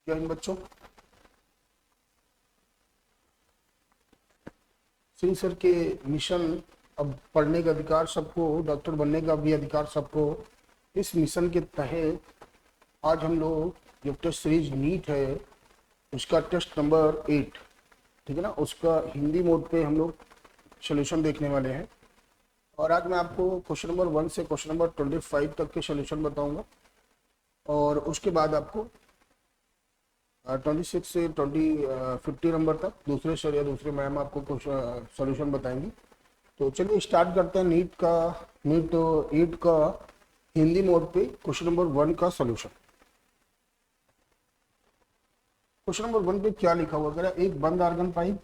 क्या इन बच्चों? सिंह सर के मिशन अब पढ़ने का अधिकार सबको, डॉक्टर बनने का भी अधिकार सबको। इस मिशन के तहत आज हम लोग जो टेस्ट सीरीज नीट है उसका टेस्ट नंबर 8, ठीक है ना, उसका हिंदी मोड पे हम लोग सोल्यूशन देखने वाले हैं। और आज मैं आपको क्वेश्चन नंबर 1 से क्वेश्चन नंबर 25 तक के सोल्यूशन बताऊंगा और उसके बाद आपको 26 से 50 नंबर तक दूसरे सर या दूसरे मैम आपको सॉल्यूशन बताएंगी। तो चलिए स्टार्ट करते हैं नीट 8 का हिंदी मोड पे क्वेश्चन नंबर 1 का सॉल्यूशन। क्वेश्चन नंबर 1 पे क्या लिखा हुआ है? एक बंद आर्गन पाइप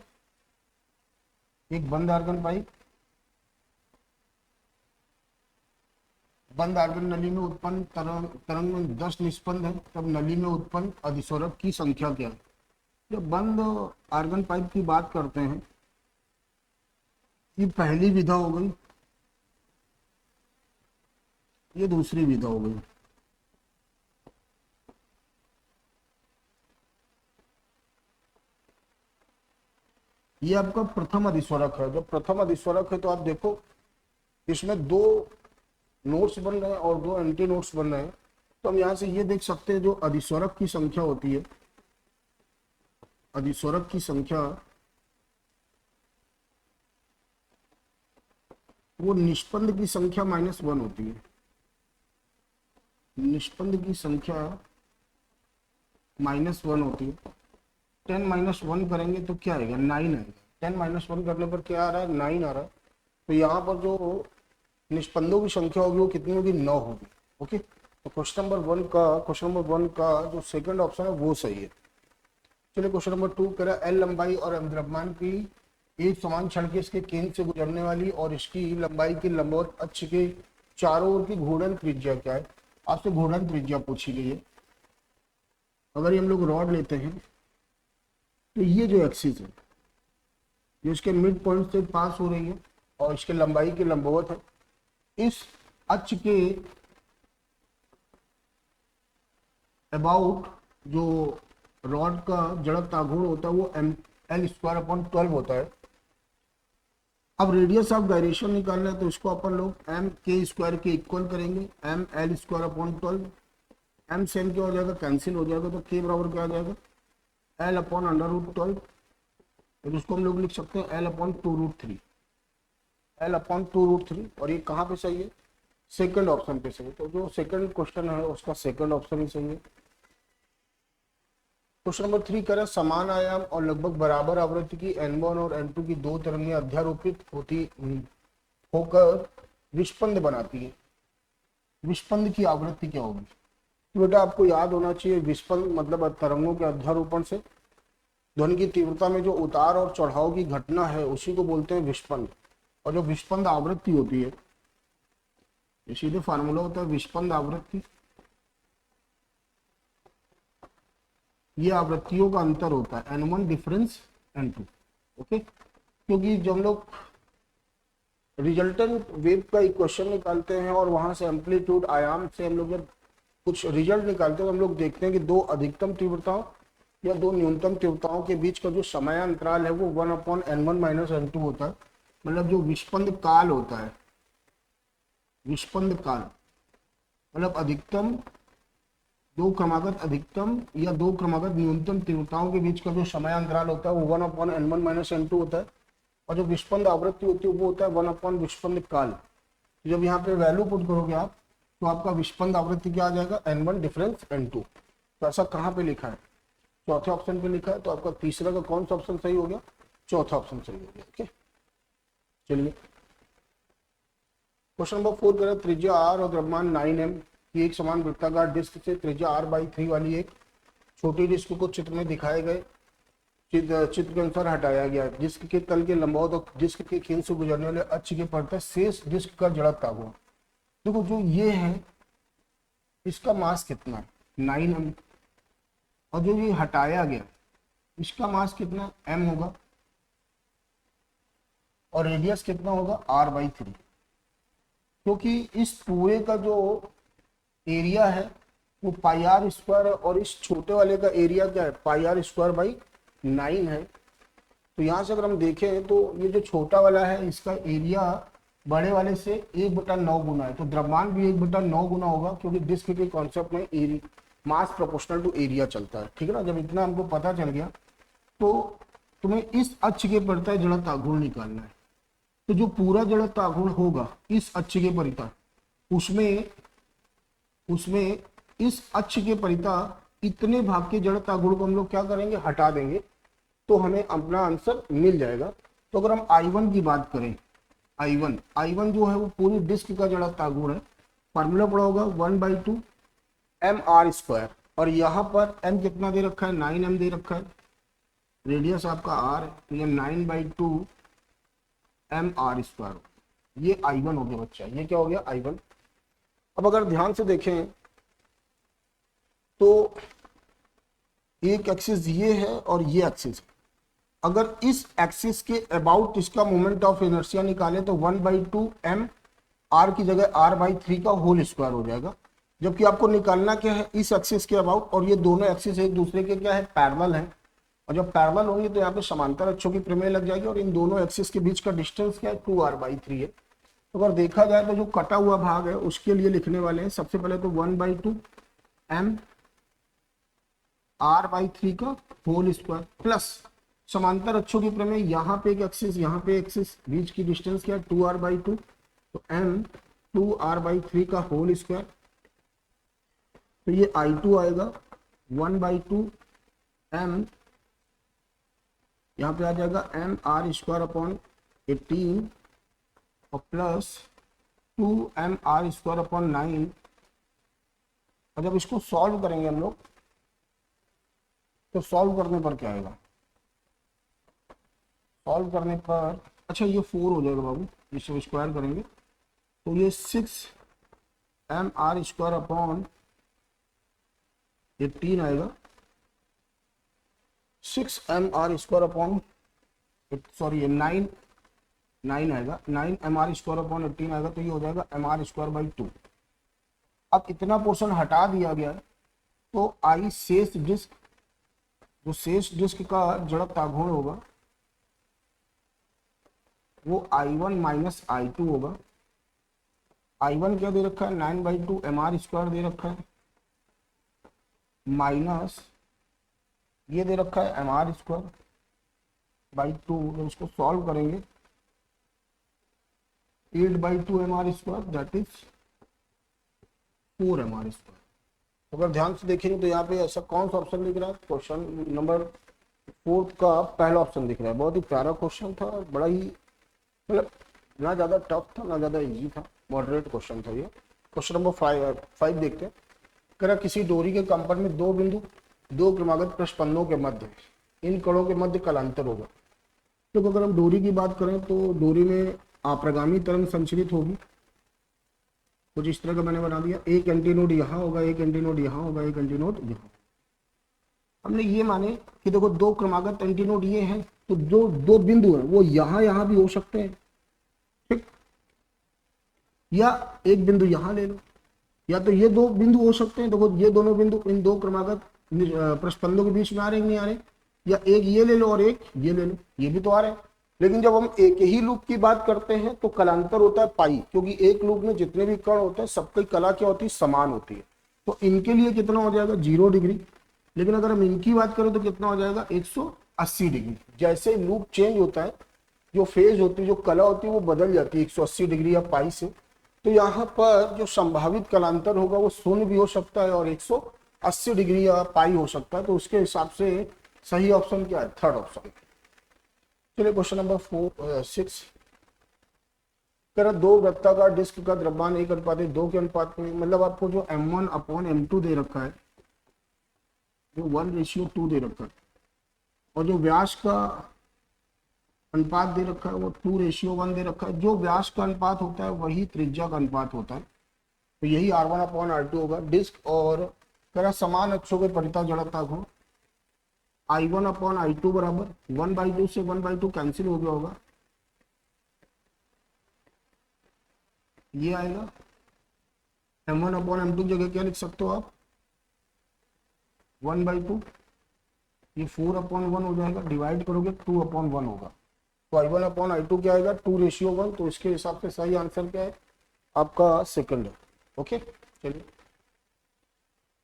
बंद आर्गन नली में उत्पन्न तरंग में 10 निस्पंद है, तब नली में उत्पन्न अधिस्वरक की संख्या क्या है? जब बंद आर्गन पाइप की बात करते हैं, ये पहली विधा हो गई, ये दूसरी विधा हो गई। ये आपका प्रथम अधिस्वरक है। जब प्रथम अधिस्वरक है तो आप देखो इसमें 2 नोट्स बन रहे हैं और 2 एंटी नोट्स बन रहे हैं। तो हम यहां से ये देख सकते हैं जो अधिस्वरक की संख्या होती है, अधिस्वरक की संख्या वो निष्पंद की संख्या -1 होती है। निष्पंद की संख्या -1 होती है। 10 - 1 करेंगे तो क्या आएगा? 9 आएगा। 10 - 1 करने पर क्या आ रहा है? 9 आ रहा है। तो यहाँ पर जो निष्पंदों की संख्या होगी वो कितनी होगी? 9 होगी। ओके, तो क्वेश्चन नंबर वन का जो सेकंड ऑप्शन है वो सही है। चलिए क्वेश्चन नंबर 2 कह रहा है एल लंबाई और द्रव्यमान की एक समान क्षण के इसके केंद्र से गुजरने वाली और इसकी लंबाई के लंबवत अक्ष के चारों ओर की घूर्णन त्रिज्या क्या है? आपसे घूर्णन त्रिज्या पूछी गई है। अगर हम लोग रॉड लेते हैं तो ये जो एक्सिस है जो इसके मिड पॉइंट से पास हो रही है और इसके लंबाई के लंबवत है, इस अक्ष के अबाउट जो रॉड का जड़त्व आघूर्ण होता है वो L²/12 होता है। अब रेडियस ऑफ गायरेशन निकालना है तो इसको अपन लोग m² के इक्वल करेंगे, mL²/12। m से m क्या हो जाएगा? कैंसिल हो जाएगा। तो k बराबर क्या आ जाएगा? L/√12। तो उसको हम लोग लिख सकते हैं L/2√3, L/2√3। और ये कहाँ पे सही है? सेकंड ऑप्शन पे सही है। तो जो सेकंड क्वेश्चन है उसका सेकंड ऑप्शन ही सही है। क्वेश्चन नंबर 3 कह रहा है समान आयाम और लगभग बराबर आवृत्ति की N1 और N2 की 2 तरंगें अध्यारोपित होकर विस्पंद बनाती है। विस्पंद की आवृत्ति क्या होगी? तो बेटा आपको याद होना चाहिए, विस्पंद मतलब तरंगों के अध्यारोपण से ध्वनि की तीव्रता में जो उतार और चढ़ाव की घटना है उसी को बोलते हैं विस्पंद। और जो विस्पंद आवृत्ति होती है, ये सीधे फार्मूला होता है विस्पंद आवृत्ति, ये आवृत्तियों का अंतर होता है N1 डिफरेंस N2। ओके, क्योंकि जब हम लोग रिजल्टेंट वेव का इक्वेशन निकालते हैं और वहां से एम्पलीट्यूड आयाम से हम लोग जब कुछ रिजल्ट निकालते हैं तो हम लोग देखते हैं कि 2 अधिकतम तीव्रताओं या 2 न्यूनतम तीव्रताओं के बीच का जो समय अंतराल है वो 1/N1 - N2 होता है। मतलब जो विस्पंद काल होता है, विस्पंद काल मतलब अधिकतम 2 क्रमागत अधिकतम या 2 क्रमागत न्यूनतम तीव्रताओं के बीच का जो समय अंतराल होता है वो 1/N1 - N2 होता है। और जो विस्पंद आवृत्ति होती है वो होता है 1/ विस्पंद काल। तो जब यहाँ पे वैल्यू पुट करोगे आप तो आपका विस्पंद आवृत्ति क्या आ जाएगा? N1 difference N2। तो ऐसा कहाँ पे लिखा है? चौथे ऑप्शन पे लिखा है। तो आपका तीसरा का कौन सा ऑप्शन सही हो गया? चौथा ऑप्शन सही हो गया। ओके, चलिए क्वेश्चन नंबर 4 करें त्रिज्या r और द्रव्यमान 9m की एक समान वृत्ताकार डिस्क से त्रिज्या r/3 वाली एक छोटी डिस्क को चित्र में दिखाए गए चित्र के अनुसार हटाया गया। डिस्क के तल के लंबवत और डिस्क के केंद्र से गुजरने वाले अक्ष के परतः शेष डिस्क का जड़त्व आघूर्ण। देखो जो ये है इसका मास कितना है? 9m। और जो ये हटाया गया इसका मास कितना? m होगा। और रेडियस कितना होगा? r/3। क्योंकि इस पूरे का जो एरिया है वो पाई आर स्क्वायर है, और इस छोटे वाले का एरिया क्या है, पाई आर स्क्वायर बाई 9 है। तो यहाँ से अगर हम देखें तो ये जो छोटा वाला है इसका एरिया बड़े वाले से 1/9 गुना है, तो द्रव्यमान भी 1/9 गुना होगा, क्योंकि डिस्क के कॉन्सेप्ट में area mass proportional to area चलता है, ठीक है ना। जब इतना हमको पता चल गया तो तुम्हें इस अक्ष के परितः जड़त्व आघूर्ण निकालना है। तो जो पूरा जड़त्व आघूर्ण होगा इस अक्ष के परितः, उसमें इस अक्ष के परितः इतने भाग के जड़त्व आघूर्ण को हम लोग क्या करेंगे, हटा देंगे, तो हमें अपना आंसर मिल जाएगा। तो अगर हम I1 की बात करें, I1 जो है वो पूरी डिस्क का जड़त्व आघूर्ण है, फार्मूला पड़ा होगा 1/2 mr², और यहाँ पर m कितना दे रखा है, 9m दे रखा है, रेडियस आपका r है, तो ये 9/2 mr²। ये I1 हो गया बच्चा, ये क्या हो गया I1। अब अगर ध्यान से देखें तो एक एक्सिस ये है और ये एक्सिस है। अगर इस एक्सिस के अबाउट इसका मोमेंट ऑफ इनर्शिया निकाले तो 1/2 m r की जगह r/3 का होल स्क्वायर हो जाएगा। जबकि आपको निकालना क्या है, इस एक्सिस के अबाउट, और ये दोनों एक्सिस एक दूसरे के क्या है, पैरेलल है, और जब पैरेलल होंगे तो यहाँ पे समांतर अक्षों की प्रमेय लग जाएगी, और इन दोनों एक्सिस के बीच का डिस्टेंस क्या है, 2r/3 है। तो अगर देखा जाए तो जो कटा हुआ भाग है उसके लिए लिखने वाले हैं सबसे पहले तो 1/2 m r/3 का होल स्क्वायर प्लस समांतर अक्षों की प्रमेय, यहाँ पे एक एक्सिस यहाँ पे एक्सिस, बीच की डिस्टेंस क्या है 2r/2, तो m 2r/3 का होल स्क्वायर। तो ये I2 आएगा 1/2 m, यहाँ पे आ जाएगा mr²/18 और प्लस 2mr²/9। और जब इसको सॉल्व करेंगे हम लोग तो सॉल्व करने पर क्या आएगा, सॉल्व करने पर अच्छा ये 4 हो जाएगा बाबू, इसको स्क्वायर करेंगे तो ये 6mr²/18 आएगा, 6mr²/ सॉरी ये 9 आएगा, 9mr²/18 आएगा, तो ये हो जाएगा mr²/2। अब इतना पोर्शन हटा दिया गया है तो आई शेष डिस्क, जो शेष डिस्क का जड़त्व आघूर्ण होगा वो I1 माइनस I2 होगा। I1 क्या दे रखा है, 9/2 mr² दे रखा है, माइनस ये दे रखा है mr²/2। जब इसको सॉल्व करेंगे 8/2 mr², दैट इज 4 mr²। अगर ध्यान से देखेंगे तो यहाँ पे ऐसा कौन सा ऑप्शन दिख रहा है, क्वेश्चन नंबर 4 का पहला ऑप्शन दिख रहा है। बहुत ही प्यारा क्वेश्चन था, बड़ा ही मतलब ना ज़्यादा टफ था ना ज़्यादा इजी था, मॉडरेट क्वेश्चन था ये। क्वेश्चन नंबर 5 देखते हैं। कह रहा किसी डोरी के कंपन में दो बिंदु दो क्रमागत प्रस्पंदों के मध्य, इन कणों के मध्य कलांतर होगा। तो अगर हम डोरी की बात करें तो डोरी में आप्रगामी तरंग संचरित होगी, कुछ इस तरह का मैंने बना दिया, एक एंटीनोड यहाँ होगा, एक एंटीनोड यहाँ होगा, एक एंटीनोड यहाँ। हमने ये माने कि देखो दो क्रमागत एंटीनोड ये हैं, तो जो दो बिंदु हैं वो यहाँ भी हो सकते हैं, ठीक, या एक बिंदु यहाँ ले लो, या तो ये दो बिंदु हो सकते हैं। देखो ये दोनों बिंदु इन दो क्रमागत प्रस्पंदों के बीच में आ रहे हैं, नहीं आ रहे, या एक ये ले लो और एक ये ले लो, ये भी तो आ रहे हैं। लेकिन जब हम एक ही लूप की बात करते हैं तो कलांतर होता है पाई, क्योंकि एक लूप में जितने भी कण होते हैं सबकी कला क्या होती है, समान होती है। तो इनके लिए कितना हो जाएगा 0 डिग्री, लेकिन अगर हम इनकी बात करें तो कितना हो जाएगा 180 डिग्री। जैसे लूप चेंज होता है, जो फेज होती है, जो कला होती है वो बदल जाती है 180 डिग्री या पाई से। तो यहाँ पर जो संभावित कलांतर होगा वो 0 भी हो सकता है और 180 डिग्री या पाई हो सकता है। तो उसके हिसाब से सही ऑप्शन क्या है, थर्ड ऑप्शन। चलिए क्वेश्चन नंबर 6। दो वृत्ताकार डिस्क का द्रव्यमान 1:2 के अनुपात में, मतलब आपको जो m1/m2 दे रखा है, जो 1:2 दे रखा है, और जो व्यास का अनुपात दे रखा है वो 2:1 दे रखा है। जो व्यास का अनुपात होता है वही त्रिज्या का अनुपात होता है, तो यही r1/r2 होगा। डिस्क और समान अक्षों के परितः जड़ता हो, I1/I2 बराबर 1/2 से 1/2 कैंसिल हो गया होगा, ये आएगा। m1/m2 जगह क्या लिख सकते हो आप, 1/2, ये 4/1 हो जाएगा, डिवाइड करोगे 2/1 होगा, तो I1/I2 क्या आएगा 2:1, तो इसके हिसाब से सही आंसर क्या है आपका सेकंड है। ओके चलिए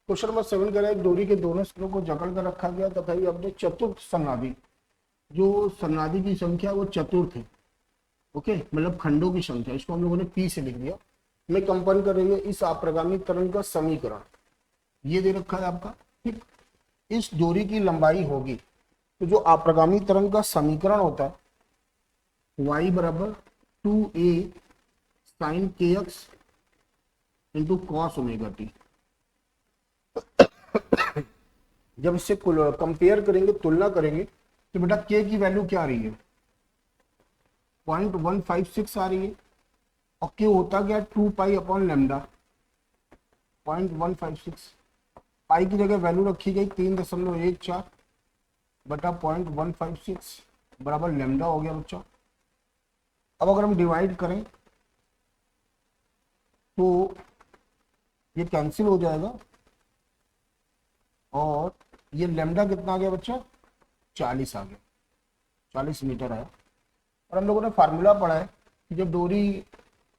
क्वेश्चन नंबर 7 कह रहा है एक डोरी के दोनों सिरों को जकड़ कर रखा गया तथा ये अपने चतुर्थ सन्नादि, जो सन्नादि की संख्या वो चतुर्थ है। ओके मतलब खंडों की संख्या, इसको हम लोगों ने पी से लिख दिया, में कंपन कर रही है इस अप्रगामी तरंग का समीकरण ये दे रखा है आपका। ठीक, इस डोरी की लंबाई होगी, तो जो अप्रगामी तरंग का समीकरण होता है y बराबर 2a sin kx into cos omega T. जब इससे कंपेयर करेंगे, तुलना करेंगे, तो बेटा k की वैल्यू क्या आ रही है 0.156 आ रही है, और k होता गया 2π/λ 0.156, पाई की जगह वैल्यू रखी गई 3.14 बटा 0.156 बराबर लैम्डा हो गया बच्चा। अब अगर हम डिवाइड करें तो ये कैंसिल हो जाएगा, और ये लैम्डा कितना आ गया बच्चा 40 आ गया, 40 मीटर आया। और हम लोगों ने फार्मूला पढ़ा है कि जब डोरी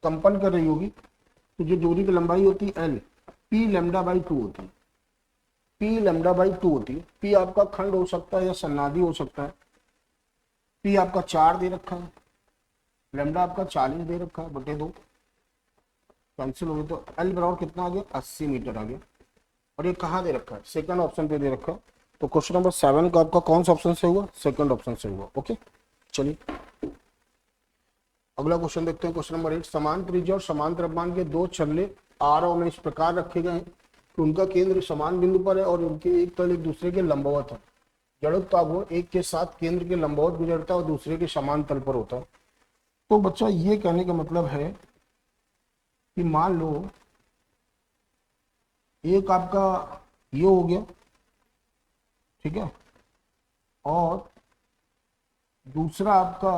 कंपन कर रही होगी तो जो डोरी की लंबाई होती है L p λ/2 होती है, p λ/2 होती है। p आपका खंड हो सकता है या सन्नादि हो सकता है, p आपका 4 दे रखा है, लैम्डा आपका 40 दे रखा है बटे 2, कैंसिल हो गया, तो L बराबर कितना आ गया 80 मीटर आ गया। और ये कहाँ दे रखा है सेकंड ऑप्शन पे दे रखा है, तो क्वेश्चन नंबर 7 का आपका कौन सा ऑप्शन से हुआ सेकंड ऑप्शन से हुआ। ओके चलिए अगला क्वेश्चन देखते हैं। क्वेश्चन नंबर 8, समान त्रिज्या और समान द्रव्यमान के दो छल्ले आर और में इस प्रकार रखे गए हैं कि उनका केंद्र समान बिंदु पर है और उनके एक तल एक दूसरे के लंबवत है। जड़त्व आघूर्ण एक के साथ केंद्र के लंबवत गुजरता है और दूसरे के समान तल पर होता है। तो बच्चा ये कहने का मतलब है कि मान लो एक आपका ये हो गया, ठीक है, और दूसरा आपका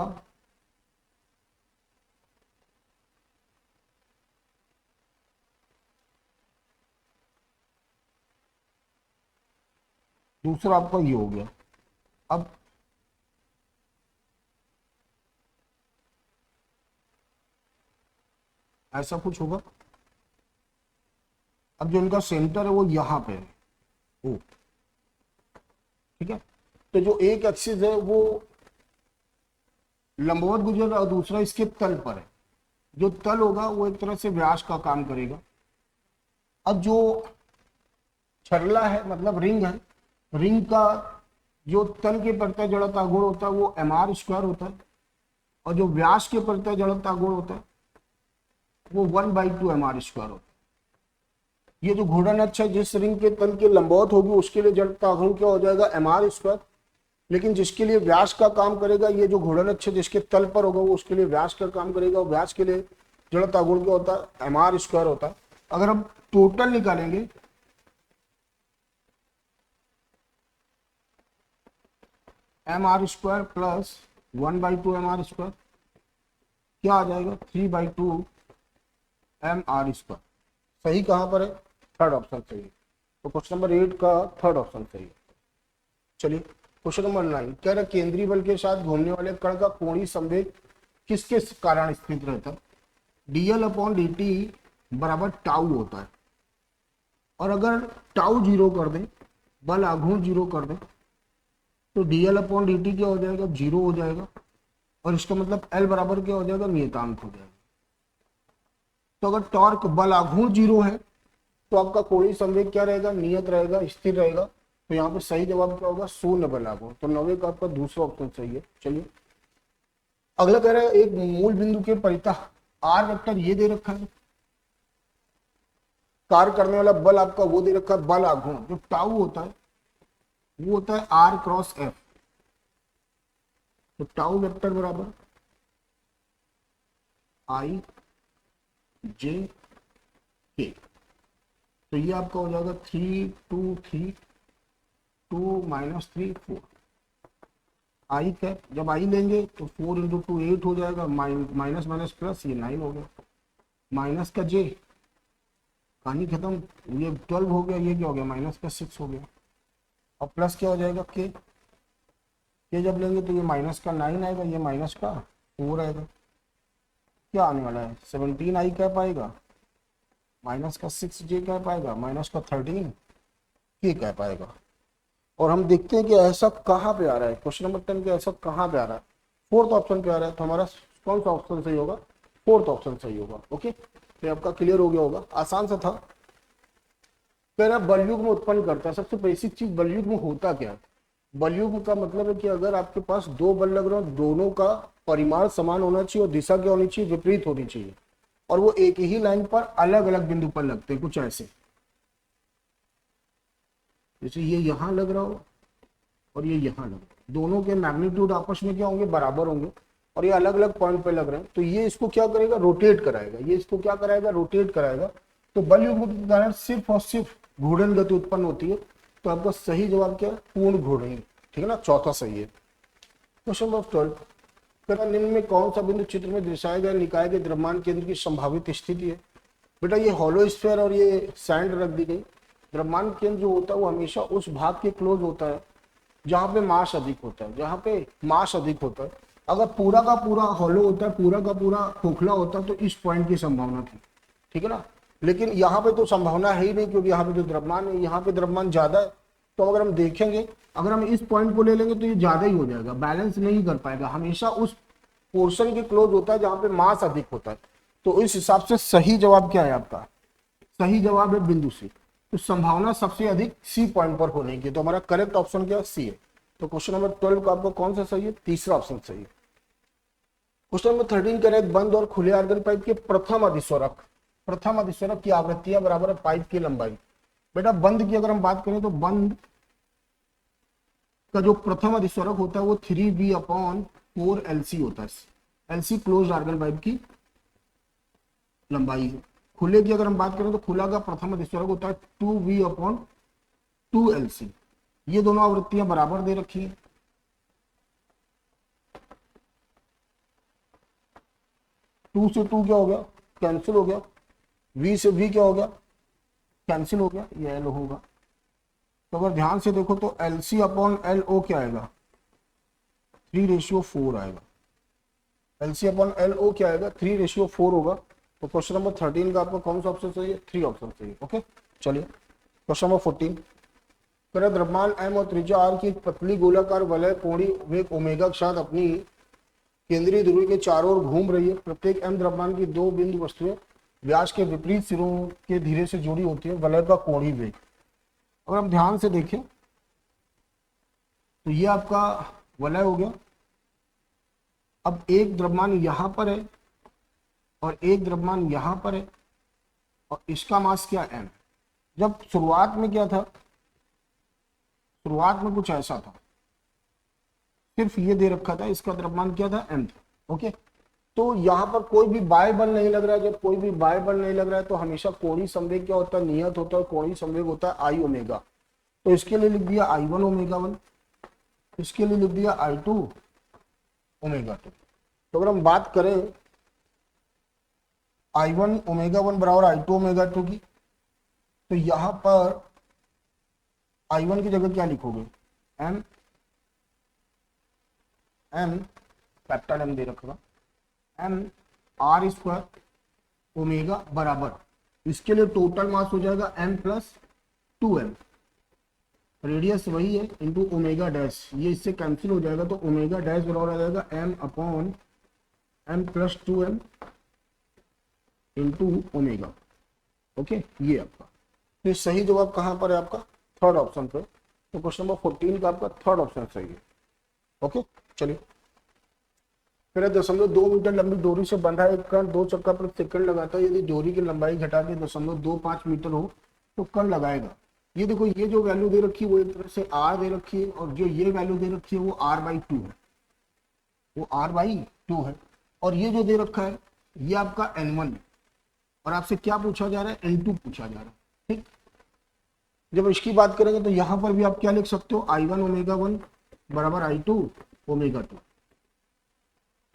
ये हो गया। अब ऐसा कुछ होगा, अब जो इनका सेंटर है वो यहां पे है, ओ ठीक है, तो जो एक एक्सिस है वो लंबवत गुजर रहा है और दूसरा इसके तल पर है। जो तल होगा वो एक तरह से व्यास का काम करेगा। अब जो छर्ला है मतलब रिंग है, रिंग का जो तल के प्रत्यय जड़ता गुण होता है वो mr² होता है, और जो व्यास के प्रत्यय जड़ता गुण होता है वो 1/2 mr² होता है। ये जो घूर्णन अक्ष है जिस रिंग के तल के लंबवत होगी उसके लिए जड़ता गुण क्या हो जाएगा mr², लेकिन जिसके लिए व्यास का काम करेगा, ये जो घूर्णन अक्ष जिसके तल पर होगा वो उसके लिए व्यास का काम करेगा, और व्यास के लिए जड़ता गुण क्या होता है mr² होता है। अगर हम टोटल निकालेंगे mr² प्लस 1/2 mr², क्या आ जाएगा 3/2 mr²। सही कहां पर है थर्ड ऑप्शन सही है, तो क्वेश्चन नंबर 8 का थर्ड ऑप्शन सही है। चलिए क्वेश्चन नंबर 9 कह रहा केंद्रीय बल के साथ घूमने वाले कण का कोणीय संवेग किसके कारण स्थित रहता है, dl/dt बराबर टाउ होता है। और अगर टाउ जीरो कर दें, बल आघूर्ण जीरो कर दें, तो dl/dt क्या हो जाएगा जीरो हो जाएगा, और इसका मतलब L बराबर क्या हो जाएगा नियतांक हो जाएगा। तो अगर टॉर्क बल आघूर्ण जीरो है तो आपका कोणीय संवेग क्या रहेगा नियत रहेगा, स्थिर रहेगा। तो यहाँ पे सही जवाब क्या होगा शून्य बल आघूर्ण, तो 9वें का आपका दूसरा ऑप्शन सही है। चलिए अगला कह रहा है एक मूल बिंदु के परितः आर वेक्टर ये दे रखा है, कार्य करने वाला बल आपका वो दे रखा है बल आघूर्ण, जो टाउ होता है वो होता है r×f, तो टाउ वेक्टर बराबर i j k, तो ये आपका हो जाएगा 3 2 3 2 -3 4 i कैप। जब i लेंगे तो 4 × 2 8 हो जाएगा, माइनस माइनस प्लस ये 9 हो गया, माइनस का j कहानी खत्म, ये 12 हो गया, ये क्या हो गया माइनस का 6 हो गया। और प्लस क्या हो जाएगा के, जब लेंगे तो ये माइनस का 9 आएगा, ये माइनस का 4 आएगा। क्या आने वाला है 17 आई कह पाएगा, माइनस का 6 जे कह पाएगा, माइनस का 13 के कह पाएगा। और हम देखते हैं कि ऐसा कहाँ पे आ रहा है, क्वेश्चन नंबर 10 के ऐसा कहाँ पे आ रहा है, फोर्थ ऑप्शन पे आ रहा है। तो हमारा कौन सा ऑप्शन सही होगा, फोर्थ ऑप्शन सही होगा। ओके, तो आपका क्लियर हो गया होगा, आसान सा था। कह रहा बलयुग्म उत्पन्न करता है। सबसे बेसिक चीज बलयुग्म होता क्या है। बलयुग्म का मतलब है कि अगर आपके पास दो बल लग रहे हो, दोनों का परिमाण समान होना चाहिए और दिशा क्या होनी चाहिए, विपरीत होनी चाहिए, और वो एक ही लाइन पर अलग अलग बिंदु पर लगते हैं, कुछ ऐसे। जैसे ये यहाँ लग रहा हो और ये यहाँ लग रहा हो, दोनों के मैग्नीट्यूड आपस में क्या होंगे, बराबर होंगे, और ये अलग अलग पॉइंट पे लग रहे हैं। तो ये इसको क्या करेगा, रोटेट कराएगा, ये इसको क्या कराएगा, रोटेट कराएगा। तो बलयुग्म के कारण सिर्फ और सिर्फ घूर्णन गति उत्पन्न होती है। तो आपका सही जवाब क्या है, पूर्ण घूर्णन। ठीक है ना, चौथा सही है। क्वेश्चन नंबर 12, निम्न में कौन सा बिंदु चित्र में दर्शाए गए निकाय के द्रव्यमान केंद्र की संभावित स्थिति है। बेटा ये हॉलो स्फीयर और ये सैंड रख दी गई। द्रव्यमान केंद्र जो होता है वो हमेशा उस भाग के क्लोज होता है जहाँ पे मास अधिक होता है, जहाँ पे मास अधिक होता है। अगर पूरा का पूरा हॉलो होता है, पूरा का पूरा खोखला होता है, तो इस पॉइंट की संभावना थी। ठीक है ना, लेकिन यहाँ पे तो संभावना है ही नहीं, क्योंकि यहाँ पे जो द्रव्यमान है, यहाँ पे द्रव्यमान ज्यादा है। तो अगर हम देखेंगे, अगर हम इस पॉइंट को ले लेंगे तो ये ज्यादा ही हो जाएगा, बैलेंस नहीं कर पाएगा। हमेशा उस पोर्शन के क्लोज होता है जहाँ पे मास अधिक होता है। तो इस हिसाब से सही जवाब क्या है आपका, सही जवाब है बिंदु सी। तो संभावना सबसे अधिक सी पॉइंट पर होने की। तो हमारा करेक्ट ऑप्शन क्या है, सी है। तो क्वेश्चन नंबर 12 का आपको कौन सा सही है, तीसरा ऑप्शन सही है। क्वेश्चन नंबर 13 कह रहे हैं बंद और खुले आर्गन पाइप के प्रथम अधिस्वरक, प्रथम अधिस्वरक की आवृत्तियां बराबर है पाइप की लंबाई। बेटा बंद की अगर हम बात करें तो बंद का जो प्रथम अधिस्वरक होता है वो 3b/4 LC होता है। LC क्लोज आर्गन पाइप की लंबाई है। खुले की अगर हम बात करें तो खुला का प्रथम अधिस्वरक होता है 2v/2LC। ये दोनों आवृत्तियां बराबर दे रखी है। टू से टू क्या हो गया, कैंसिल हो गया। v से v क्या हो गया, कैंसिल हो गया, ये L होगा। तो अगर ध्यान से देखो तो LC/LO क्या आएगा, 3:4 आएगा। LC/LO क्या आएगा, 3:4 होगा। तो क्वेश्चन नंबर 13 का आपका कौन सा ऑप्शन सही है, 3 ऑप्शन सही है। ओके, चलिए क्वेश्चन नंबर 14, द्रव्यमान m और त्रिज्या r की पतली गोलाकार वलय कोणीय वेग ओमेगा के साथ अपनी केंद्रीय ध्रुव के चारों ओर घूम रही है। प्रत्येक m द्रव्यमान की दो बिंदु वस्तुएं व्यास के विपरीत सिरों के धीरे से जुड़ी होती है। वलय का कोणीय वेग, अगर हम ध्यान से देखें तो ये आपका वलय हो गया। अब एक द्रव्यमान यहां पर है और एक द्रव्यमान यहां पर है, और इसका मास क्या m। जब शुरुआत में क्या था, शुरुआत में कुछ ऐसा था, सिर्फ ये दे रखा था, इसका द्रव्यमान क्या था, m था। ओके, तो यहाँ पर कोई भी बाह्य बल नहीं लग रहा है। जब कोई भी बाह्य बल नहीं लग रहा है तो हमेशा कोणीय संवेग क्या होता है, नियत होता है। कोणीय संवेग होता है I ओमेगा। तो इसके लिए लिख दिया I1 ओमेगा 1, इसके लिए लिख दिया I2 ओमेगा 2। तो अगर हम बात करें I1 ओमेगा 1 बराबर I2 ओमेगा 2 की, तो यहां पर I1 की जगह क्या लिखोगे, m कैपिटल M दे रखा, m r स्क्वायर ओमेगा बराबर, इसके लिए टोटल मास हो जाएगा m + 2m, रेडियस वही है, इंटू ओमेगा डैश, ये इससे कैंसिल हो जाएगा। तो ओमेगा डैश बराबर आ जाएगा m/m + 2m into omega. Okay, ये आपका, तो सही जवाब कहां पर है आपका, थर्ड ऑप्शन पे। तो क्वेश्चन नंबर 14 का आपका थर्ड ऑप्शन सही है। ओके, चलिए फिर 0.2 मीटर लंबी डोरी से बंधा एक कण 2 चक्कर प्रति सेकंड लगाता है। यदि डोरी की लंबाई घटा के 0.25 मीटर हो तो कण लगाएगा। ये देखो, ये जो वैल्यू दे रखी है वो एक तरह से r दे रखी है, और जो ये वैल्यू दे रखी है वो r/2 है, वो r/2 है। और ये जो दे रखा है ये आपका n1 है, और आपसे क्या पूछा जा रहा है, n2 पूछा जा रहा है। ठीक, जब इसकी बात करेंगे तो यहां पर भी आप क्या लिख सकते हो, I1 ओमेगा 1 बराबर I2 ओमेगा 2।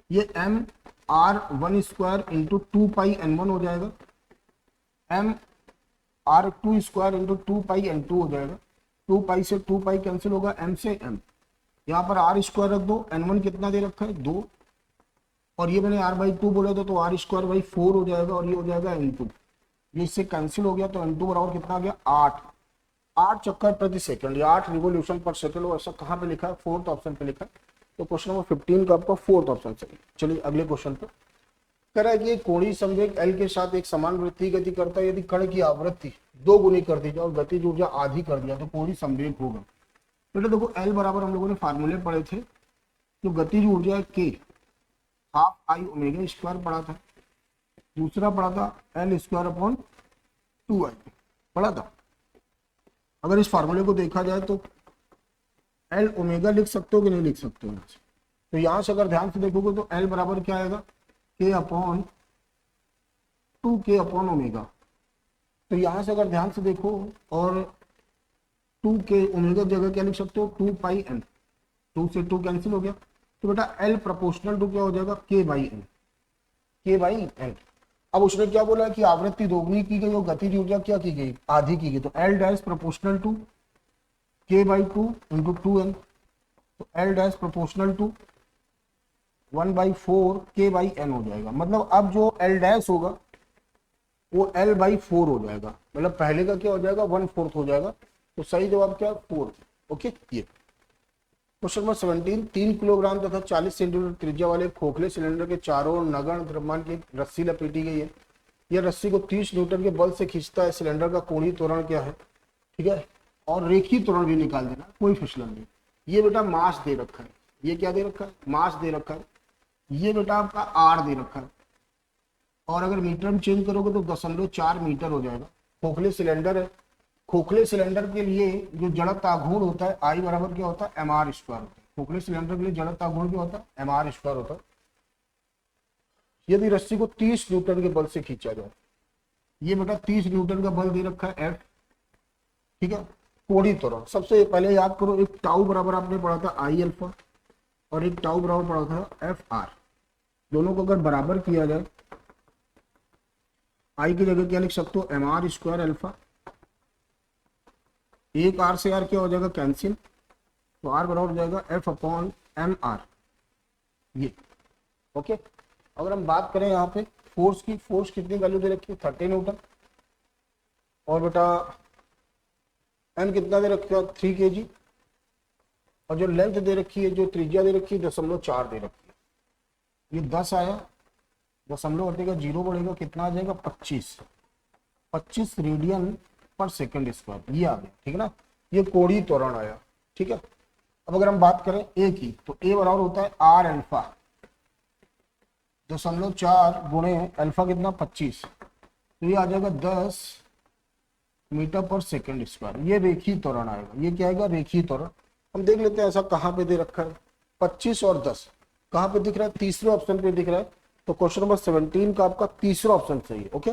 ये m/r1 स्क्वायर इंटू 2πn1 हो जाएगा, m/r2 स्क्वायर इंटू 2πn2 हो जाएगा। 2 पाई से 2 पाई कैंसिल होगा, m से m, यहाँ पर आर स्क्वायर रख दो, n1 कितना दे रखा है 2, और ये मैंने r बाई 2 बोला था तो आर स्क्वायर बाई 4 हो जाएगा, और ये हो जाएगा n2, ये इससे कैंसिल हो गया तो n2 बराबर कितना आ गया 8, 8 चक्कर प्रति सेकंड या 8 रिवोल्यूशन पर सेकंड, और ऐसा कहाँ पे लिखा है, फोर्थ ऑप्शन पे लिखा है। तो क्वेश्चन नंबर 15 का आपका फोर्थ ऑप्शन सही। चलिए अगले क्वेश्चन पर कह रहा है कि कोणीय संवेग L के साथ एक समान वृत्तीय गति करता है, यदि कण की आवृत्ति 2 गुनी कर दी जाए और गतिज ऊर्जा आधी कर दिया तो कोणीय संवेग होगा। बेटा देखो L बराबर हम लोगों ने फार्मूले पढ़े थे, जो गतिज ऊर्जा है K half I omega square पढ़ा था, दूसरा पढ़ा था L स्क्वायर अपॉन 2i पढ़ा था। अगर इस फार्मूले को देखा जाए तो L ओमेगा लिख सकते हो कि नहीं लिख सकते हो, तो यहाँ से अगर ध्यान से देखोगे तो L बराबर क्या आएगा K upon 2K upon omega. तो यहाँ से अगर ध्यान से देखो और 2K ओमेगा जगह क्या लिख सकते हो 2 पाई n, 2 से 2 कैंसिल हो गया, तो बेटा L प्रोपोर्शनल टू क्या हो जाएगा K by n, K by n। अब उसने क्या बोला कि आवृत्ति दोगुनी की गई और गतिज ऊर्जा क्या की गई आधी की गई, तो L dash proportional to K by 2 into 2n, तो L dash proportional to 1/4 K by n हो जाएगा। मतलब अब जो L डैश होगा वो L बाई 4 हो जाएगा, मतलब पहले का क्या हो जाएगा 1/4 हो जाएगा, तो सही जवाब क्या है 4। ओके, ये क्वेश्चन नंबर 17, 3 किलोग्राम तथा 40 सेंटीमीटर त्रिज्या वाले खोखले सिलेंडर के चारों ओर नगण्य द्रव्यमान की रस्सी लपेटी गई है। यह रस्सी को 30 न्यूटन के बल से खींचता है। सिलेंडर का कोणीय त्वरण क्या है, ठीक है, और रेखीय त्वरण भी निकाल देना, कोई फिसलन नहीं। ये बेटा मास दे रखा है, ये क्या दे रखा है मास दे रखा है, ये बेटा आपका आर दे रखा है, और अगर मीटर में चेंज करोगे तो 0.4 मीटर हो जाएगा। खोखले सिलेंडर है, खोखले सिलेंडर के लिए जो जड़त्व आघूर्ण होता है आई बराबर क्या होता है mr स्क्वायर होता है। खोखले सिलेंडर के लिए जड़त्व आघूर्ण क्या होता है mr स्क्वायर होता है। यदि रस्सी को 30 न्यूटन के बल से खींचा जाए, ये बेटा 30 न्यूटन का बल दे रखा है F, ठीक है। कोणीय त्वरण सबसे पहले याद करो, एक टाउ बराबर आपने पढ़ा था आई अल्फा और एक टाउ बराबर पढ़ा था एफ आर। दोनों को अगर बराबर किया जाए, आई की जगह क्या लिख सकते हो mr स्क्वायर अल्फा, एक आर से आर क्या हो जाएगा कैंसिल, तो आर बराबर हो जाएगा एफ अपॉन एम आर, ये ओके। अगर हम बात करें यहाँ पे फोर्स की, फोर्स कितनी वैल्यू दे रखी है 30 न्यूटन, और बेटा एन कितना दे रखा है 3 kg, और जो लेंथ दे रखी है, जो त्रिज्या दे रखी है 0.4 दे रखी है। ये 10 आया, दशमलव हटेगा 0 बढ़ेगा, कितना आ जाएगा 25 रेडियन पर सेकंड स्क्वायर, ये आ गया, ठीक है ना। ये कोणीय त्वरण आया, ठीक है। अब अगर हम बात करें ए की, तो ए बराबर होता है आर अल्फा 0.4 गुणे अल्फा कितना 25, तो ये आ जाएगा 10 मीटर पर सेकंड स्क्वायर। ये रेखीय त्वरण आएगा, ये क्या आएगा रेखीय त्वरण। हम देख लेते हैं ऐसा कहाँ पे दे रखा है, 25 और 10 कहाँ पे दिख रहा है, तीसरे ऑप्शन पे दिख रहा है। तो क्वेश्चन नंबर 17 का आपका तीसरा ऑप्शन सही है। ओके,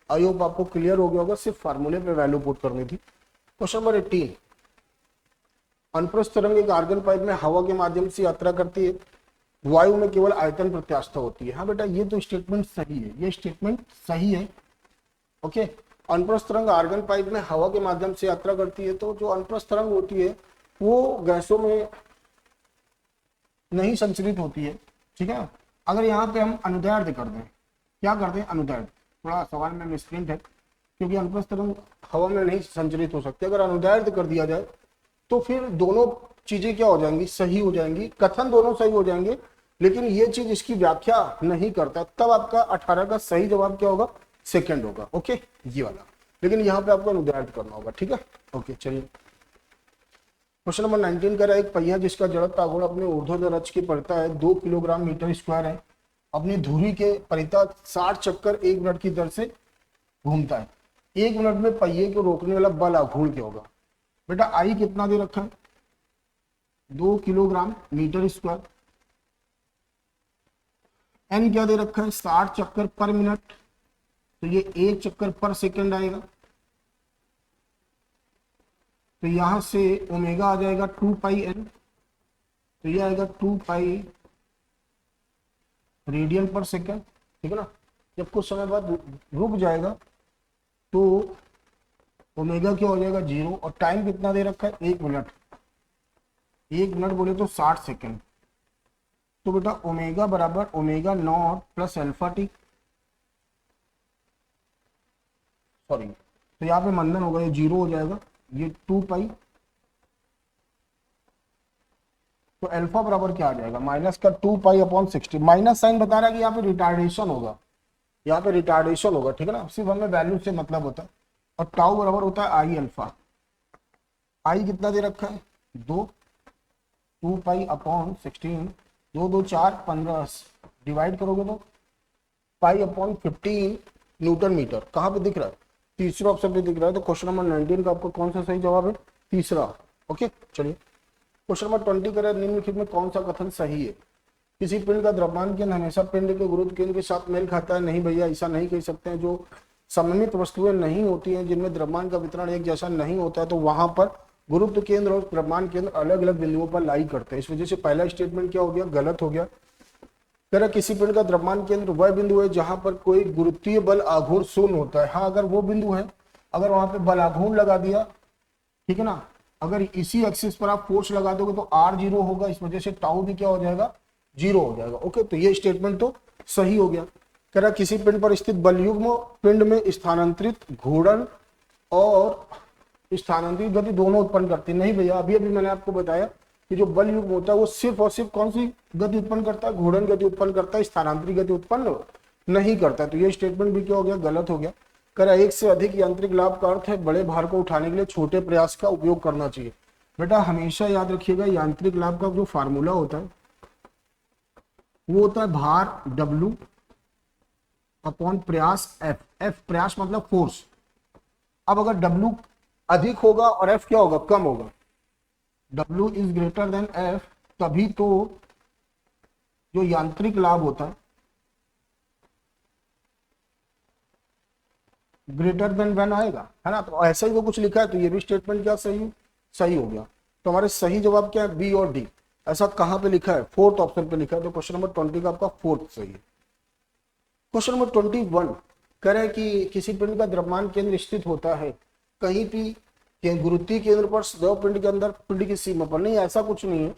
आई होप आपको क्लियर हो गया होगा, सिर्फ फार्मूले पे वैल्यू पुट करनी थी। क्वेश्चन नंबर 18, अनुप्रस्थ तरंग एक आर्गन पाइप में हवा के माध्यम से यात्रा करती है, वायु में केवल आयतन प्रत्यास्थ होती है। हाँ बेटा, ये तो स्टेटमेंट सही है, ये स्टेटमेंट सही है। ओके, अनुप्रस्थ तरंग आर्गन पाइप में हवा के माध्यम से यात्रा करती है, तो जो अनुप्रस्थ तरंग होती है वो गैसों में नहीं संचरित होती है, ठीक है। अगर यहाँ पे हम अनुदैर्ध्य कर दें, क्या कर दें अनुदैर्ध्य, थोड़ा सवाल में मिसप्रिंट है, क्योंकि अनुप्रस्थ तरंग हवा में नहीं संचरित हो सकती। अगर अनुदैर्ध्य कर दिया जाए तो फिर दोनों चीजें क्या हो जाएंगी, सही हो जाएंगी, कथन दोनों सही हो जाएंगे, लेकिन ये चीज इसकी व्याख्या नहीं करता। तब आपका 18 का सही जवाब क्या होगा, सेकंड होगा। ओके, ये वाला, लेकिन यहाँ पे आपको अनुदैर्ध्य करना होगा, ठीक है। ओके, चलिए क्वेश्चन नंबर 19 कर रहा है, एक पहिया जिसका जड़त्व आघूर्ण अपने ऊर्ध्वाधर अक्ष की परिता है 2 किलोग्राम मीटर स्क्वायर है, अपनी धुरी के परिता 60 चक्कर 1 मिनट की दर से घूमता है। 1 मिनट में पहिए को रोकने वाला बल आघूर्ण क्या होगा। बेटा आई कितना दे रखा है 2 किलोग्राम मीटर स्क्वायर, एन क्या दे रखा है 60 चक्कर पर मिनट, तो ये 1 चक्कर पर सेकंड आएगा, तो यहां से ओमेगा आ जाएगा 2 पाई एन, तो ये आएगा 2 पाई रेडियन पर सेकंड, ठीक है ना। जब कुछ समय बाद रुक जाएगा तो ओमेगा क्या हो जाएगा 0, और टाइम कितना दे रखा है 1 मिनट, 1 मिनट बोले तो 60 सेकेंड। तो बेटा ओमेगा बराबर omega naught plus alpha T, sorry तो यहाँ पे मंदन होगा, ये 0 हो जाएगा, ये 2 पाई, तो अल्फा बराबर क्या आ जाएगा माइनस का 2 पाई/60। माइनस साइन बता रहा है कि यहाँ पे रिटार्डेशन होगा, यहाँ पे रिटार्डेशन होगा, ठीक है ना, सिर्फ हमें वैल्यू से मतलब होता है। और टाउ बराबर होता है आई अल्फा, आई कितना दे रखा है 2, 2 पाई/16, 2 2 4 15, डिवाइड करोगे तो पाई/15 न्यूटन मीटर। कहाँ पे दिख रहा है, तीसरा ऑप्शन पे दिख रहा है। तो क्वेश्चन नंबर 19 का आपका कौन सा सही जवाब है, तीसरा। ओके चलिए क्वेश्चन नंबर 20 करें, निम्नलिखित में कौन सा कथन सही है। किसी पिंड का द्रव्यमान केंद्र हमेशा पिंड के गुरुत्व केंद्र के साथ मेल खाता है। नहीं भैया ऐसा नहीं कह सकते हैं। जो सममित वस्तुएं नहीं होती हैं, जिनमें द्रव्यमान का वितरण एक जैसा नहीं होता है, तो वहां पर गुरुत्व केंद्र और द्रव्यमान केंद्र अलग अलग बिंदुओं पर लाई करते हैं। इस वजह से पहला स्टेटमेंट क्या हो गया, गलत हो गया। कह रहा किसी पिंड का द्रव्यमान केंद्र वह बिंदु है जहां पर कोई गुरुत्वीय बल आघूर्ण शून्य होता है। हाँ अगर वो बिंदु है, अगर वहां पे बल आघूर्ण लगा दिया, ठीक है ना, अगर इसी एक्सिस पर आप फोर्स लगा दोगे तो r 0 होगा, इस वजह से टाउ भी क्या हो जाएगा 0 हो जाएगा। ओके तो ये स्टेटमेंट तो सही हो गया। कह रहा किसी पिंड पर स्थित बलयुग्म पिंड में स्थानांतरित घूर्णन और स्थानांतरित गति दोनों उत्पन्न करती है। नहीं भैया अभी अभी मैंने आपको बताया कि जो बल युग्म होता है वो सिर्फ और सिर्फ कौन सी गति उत्पन्न करता है, घूर्णन गति उत्पन्न करता है, स्थानांतरित गति उत्पन्न नहीं करता है। तो ये स्टेटमेंट भी क्या हो गया, गलत हो गया। कह रहा एक से अधिक यांत्रिक लाभ का अर्थ है बड़े भार को उठाने के लिए छोटे प्रयास का उपयोग करना चाहिए। बेटा हमेशा याद रखिएगा यांत्रिक लाभ का जो फार्मूला होता है वो होता है भार W अपॉन प्रयास F। F प्रयास मतलब फोर्स। अब अगर W अधिक होगा और F क्या होगा, कम होगा, W is greater than F, तभी तो जो यांत्रिक लाभ होता है ग्रेटर देन वन आएगा, है ना। तो ऐसा ही तो कुछ लिखा है, तो ये भी स्टेटमेंट क्या सही हो गया। तो हमारे सही जवाब क्या है, बी और डी। ऐसा कहां पे लिखा है, फोर्थ ऑप्शन पे लिखा है। तो क्वेश्चन नंबर 20 का आपका फोर्थ सही है। क्वेश्चन नंबर 21 कह रहे हैं कि किसी पिंड का द्रव्यमान केंद्र स्थित होता है कहीं भी गुरुत्वीय केंद्र पर, सदैव पिंड के अंदर, पिंड की सीमा पर। नहीं ऐसा कुछ नहीं है,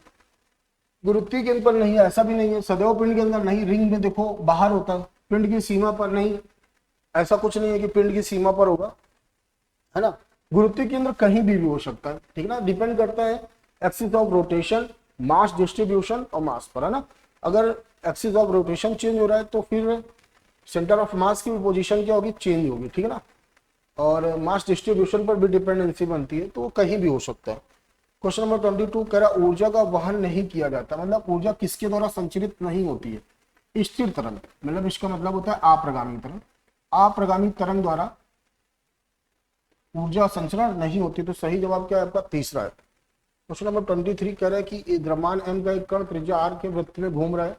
गुरुत्वीय केंद्र पर नहीं है, ऐसा भी नहीं है। सदैव पिंड के अंदर नहीं, रिंग में देखो बाहर होता है, पिंड की सीमा पर नहीं, ऐसा कुछ नहीं है कि पिंड की सीमा पर होगा, है ना। गुरुत्वीय केंद्र कहीं भी हो सकता है, ठीक है ना, डिपेंड करता है axis of rotation, mass distribution और मास पर, है ना। अगर एक्सिस ऑफ रोटेशन चेंज हो रहा है तो फिर सेंटर ऑफ मास की पोजीशन क्या होगी, चेंज होगी, ठीक है ना। और मास डिस्ट्रीब्यूशन पर भी डिपेंडेंसी बनती है, तो वो कहीं भी हो सकता है। क्वेश्चन नंबर 22 कह रहा ऊर्जा का वहन नहीं किया जाता, मतलब ऊर्जा किसके द्वारा संचरित नहीं होती है, स्थिर तरंग, मतलब इसका मतलब होता है अप्रगामी तरंग। अप्रगामी तरंग द्वारा ऊर्जा संचरण नहीं होती। तो सही जवाब क्या है आपका, तीसरा है। क्वेश्चन नंबर 23 कह रहा है कि द्रव्यमान m का एक कण त्रिज्या r के वृत्त में घूम रहा है।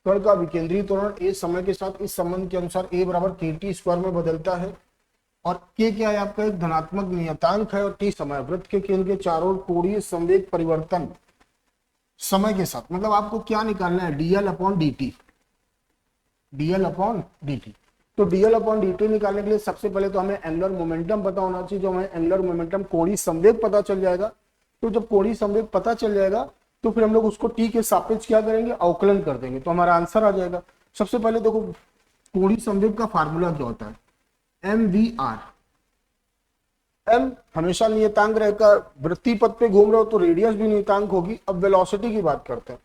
कण का विकेंद्रीय त्वरण a समय के साथ इस संबंध के अनुसार a बराबर kT स्क्वायर में बदलता है, और k क्या है आपका एक धनात्मक नियतांक है, और t समय। वृत्त के केंद्र के चारों ओर कोणीय संवेग परिवर्तन समय के साथ, मतलब आपको क्या निकालना है, dl/dt, dl/dt। तो dl/dt निकालने के लिए सबसे पहले तो हमें एंगुलर मोमेंटम पता होना चाहिए। जो हमें एंगुलर मोमेंटम कोणीय संवेग पता चल जाएगा, तो जब कोणीय संवेग पता चल जाएगा तो फिर हम लोग उसको t के सापेक्ष क्या करेंगे, अवकलन कर देंगे, तो हमारा आंसर आ जाएगा। सबसे पहले देखो कोणीय संवेग का फार्मूला क्या होता है, mvr। m हमेशा नियतांक रहेगा, वृत्तीय पथ पे घूम रहे हो तो रेडियस भी नियतांक होगी। अब वेलोसिटी की बात करते हैं,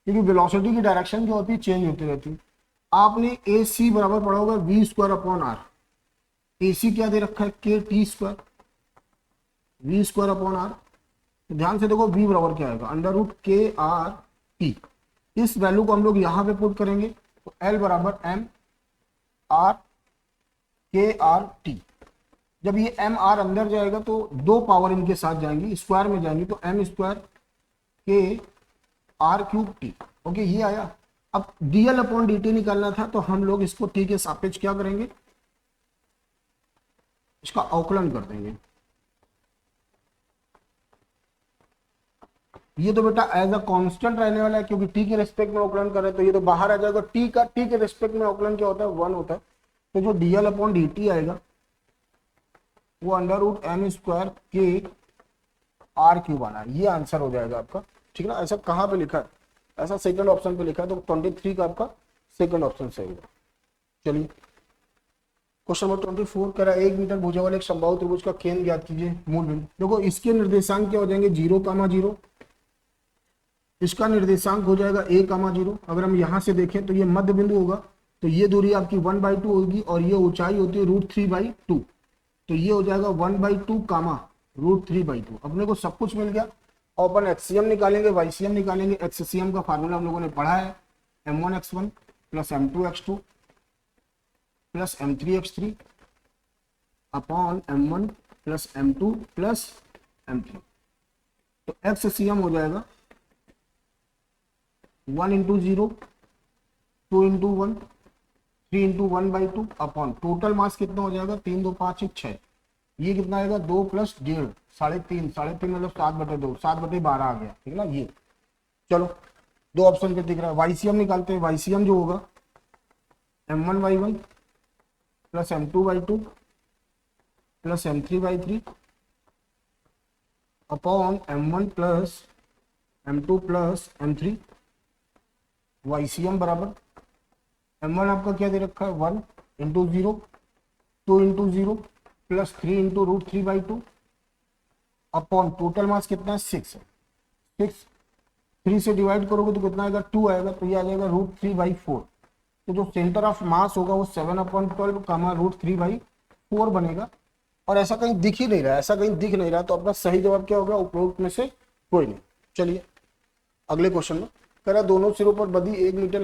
क्योंकि वेलोसिटी की डायरेक्शन क्या होती है, चेंज होती रहती है। आपने ए सी बराबर पढ़ा होगा v²/r। ए सी क्या दे रखा है, kT स्क्वायर, v²/r। ध्यान से देखो v बराबर क्या आएगा, √KRT। इस वैल्यू को हम लोग यहां पे पुट करेंगे, तो L बराबर MRKRT। जब ये MR अंदर जाएगा तो दो पावर इनके साथ जाएंगी, स्क्वायर में जाएंगी, तो m² KR³ T। ओके ये आया। अब dl/dt निकालना था, तो हम लोग इसको t के सापेक्ष क्या करेंगे, इसका अवकलन कर देंगे। ये तो बेटा एज अ कांस्टेंट रहने वाला है, क्योंकि t के रेस्पेक्ट में अवकलन कर रहे हैं, तो ये तो बाहर आ जाएगा। t के रेस्पेक्ट में अवकलन क्या होता है, 1 होता है। तो जो dl/dt आएगा वो अंडर रूट एम स्क्वायर के आर क्यूब आना है, ये आंसर हो जाएगा आपका, ठीक है ना। ऐसा कहाँ पे लिखा है, ऐसा सेकंड ऑप्शन पे लिखा है, तो 23 का आपका सेकंड ऑप्शन सही है। चलिए क्वेश्चन नंबर 24 कह रहा है 1 मीटर भुजा वाले एक समबाहु त्रिभुज का केंद्र ज्ञात कीजिए मूल बिंदु। देखो इसके निर्देशांक क्या हो जाएंगे 0, 0, इसका निर्देशांक हो जाएगा a, 0। अगर हम यहाँ से देखें तो ये मध्य बिंदु होगा, तो ये दूरी आपकी 1/2 होगी और ये ऊंचाई होती है √3/2, तो ये हो जाएगा 1/2 कामा √3/2। अपने को सब कुछ मिल गया। और अपन एक्सीएम निकालेंगे, वाईसीएम निकालेंगे। एक्सीएम का फार्मूला हम लोगों ने पढ़ा है, m1x1 plus m2x2 plus m3x3 upon m1 plus m2 plus m3। तो एक्सीएम हो जाएगा 1 × 0, 2 × 1, 3 × 1/2 अपॉन टोटल मास कितना हो जाएगा 3, 2, 5, 6। ये कितना आएगा 2 + 1.5, 3.5, 3.5 मतलब 7/2, 7/12 आ गया, ठीक है ना। ये चलो दो ऑप्शन पे दिख रहा है। वाईसीएम निकालते हैं। वाईसीएम जो होगा m1/1 plus m2/2 plus m3/3 upon m1 plus m2 plus m3। YCM बराबर m1 आपका क्या दे रखा है 1 × 0, 2 × 0 प्लस 3 × √3/2 अपॉन टोटल मास कितना है 6 है। 6 3 से डिवाइड करोगे तो कितना आएगा 2 आएगा, तो ये आ जाएगा √3/4। तो जो सेंटर ऑफ मास होगा वो 7/12 कामा √3/4 बनेगा। और ऐसा कहीं दिख ही नहीं रहा है, ऐसा कहीं दिख नहीं रहा, तो अपना सही जवाब क्या होगा उपरोक्त में से कोई नहीं। चलिए अगले क्वेश्चन में कह रहा दोनों सिरों पर बधी 1 मीटर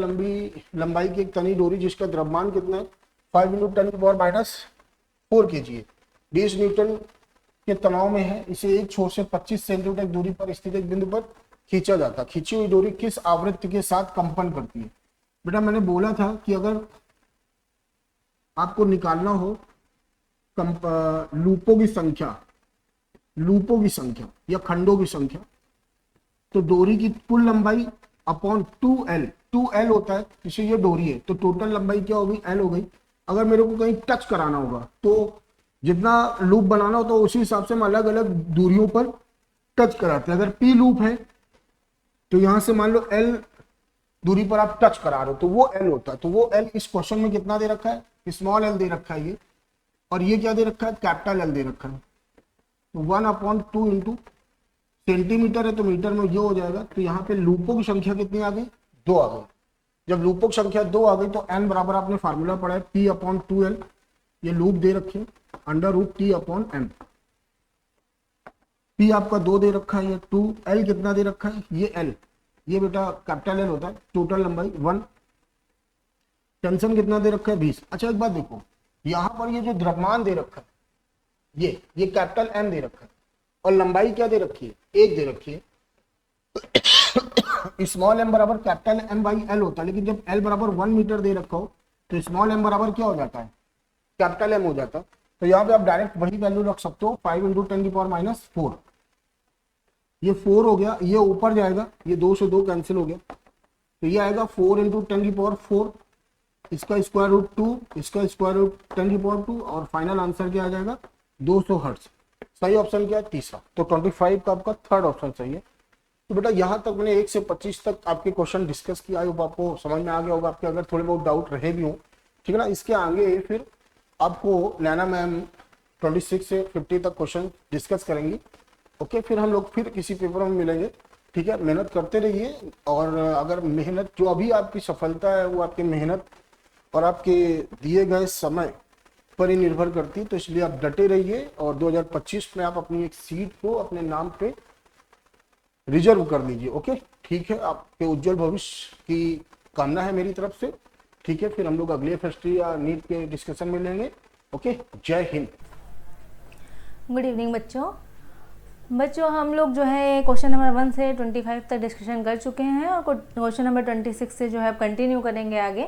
लंबाई की एक तनी डोरी जिसका द्रव्यमान कितना है 5 × 10⁻⁴ kg है, 20 न्यूटन के तनाव में है। इसे एक छोर से 25 सेंटीमीटर दूरी पर स्थित एक बिंदु पर खींचा जाता है। खींची हुई डोरी किस आवृत्ति के साथ कंपन करती है। बेटा मैंने बोला था कि अगर आपको निकालना हो लूपों की संख्या या खंडों की संख्या, तो डोरी की कुल लंबाई अपॉन 2l होता है, जैसे ये डोरी है तो टोटल लंबाई क्या होगी l हो गई। अगर मेरे को कहीं टच कराना होगा तो जितना लूप बनाना हो तो उसी हिसाब से हम अलग अलग दूरियों पर टच कराते हैं। अगर p लूप है तो यहां से मान लो l दूरी पर आप टच करा रहे हो तो वो l होता है। तो वो l इस क्वेश्चन में कितना दे रखा है, स्मॉल l दे रखा है ये, और ये क्या दे रखा है कैपिटल L दे रखा है। तो 1/2 × सेंटीमीटर है तो मीटर में ये हो जाएगा। तो यहाँ पे लूपों की संख्या कितनी आ गई 2 आ गई। जब लूपों की संख्या 2 आ गई तो n बराबर आपने फार्मूला पढ़ा है p/2l, ये लूप दे रखे √t/m। p आपका 2 दे रखा है, ये 2l कितना दे रखा है ये l, ये बेटा कैपिटल L होता है। टोटल लंबाई 1, टेंशन कितना दे रखा है 20। अच्छा एक बात देखो, यहाँ पर ये जो द्रव्यमान दे रखा है ये कैपिटल M दे रखा है और लंबाई क्या दे रखी है 1 दे रखी है। स्मॉल m बराबर कैपिटल M/L होता है, लेकिन जब L बराबर 1 मीटर दे रखा हो तो स्मॉल m बराबर क्या हो जाता है कैपिटल M हो जाता है। तो यहाँ पे आप डायरेक्ट वही वैल्यू रख सकते हो 5 × 10⁻⁴। ये 4 हो गया, ये ऊपर जाएगा, ये 2 से 2 कैंसिल हो गया, तो ये आएगा 4 × 10⁴, इसका स्क्वायर रूट 2, इसका स्क्वायर रूट 10⁴, और फाइनल आंसर क्या आ जाएगा 200 हर्ट्ज। सही ऑप्शन क्या है तीसरा। तो 25 का आपका थर्ड ऑप्शन सही है। तो बेटा यहाँ तक मैंने 1 से 25 तक आपके क्वेश्चन डिस्कस किया, आई होप आपको समझ में आ गया होगा। आपके अगर थोड़े बहुत डाउट रहे भी हो, ठीक है ना, इसके आगे फिर आपको नैना मैम 26 से 50 तक क्वेश्चन डिस्कस करेंगी। ओके, फिर हम लोग फिर किसी पेपर में मिलेंगे, ठीक है। मेहनत करते रहिए, और अगर मेहनत जो अभी आपकी सफलता है वो आपकी मेहनत और आपके दिए गए समय पर ही निर्भर करती है, तो इसलिए आप डटे रहिए और 2025 में आप अपनी एक सीट को अपने नाम पे रिजर्व कर लीजिए। ओके ठीक है, आपके उज्जवल भविष्य की कामना है मेरी तरफ से। ठीक है, फिर हम लोग अगले FST या नीट के डिस्कशन में लेंगे। ओके, जय हिंद। गुड इवनिंग बच्चों हम लोग जो है क्वेश्चन नंबर 1 से 25 तक डिस्कशन कर चुके हैं, और क्वेश्चन नंबर 26 से जो है कंटिन्यू करेंगे आगे।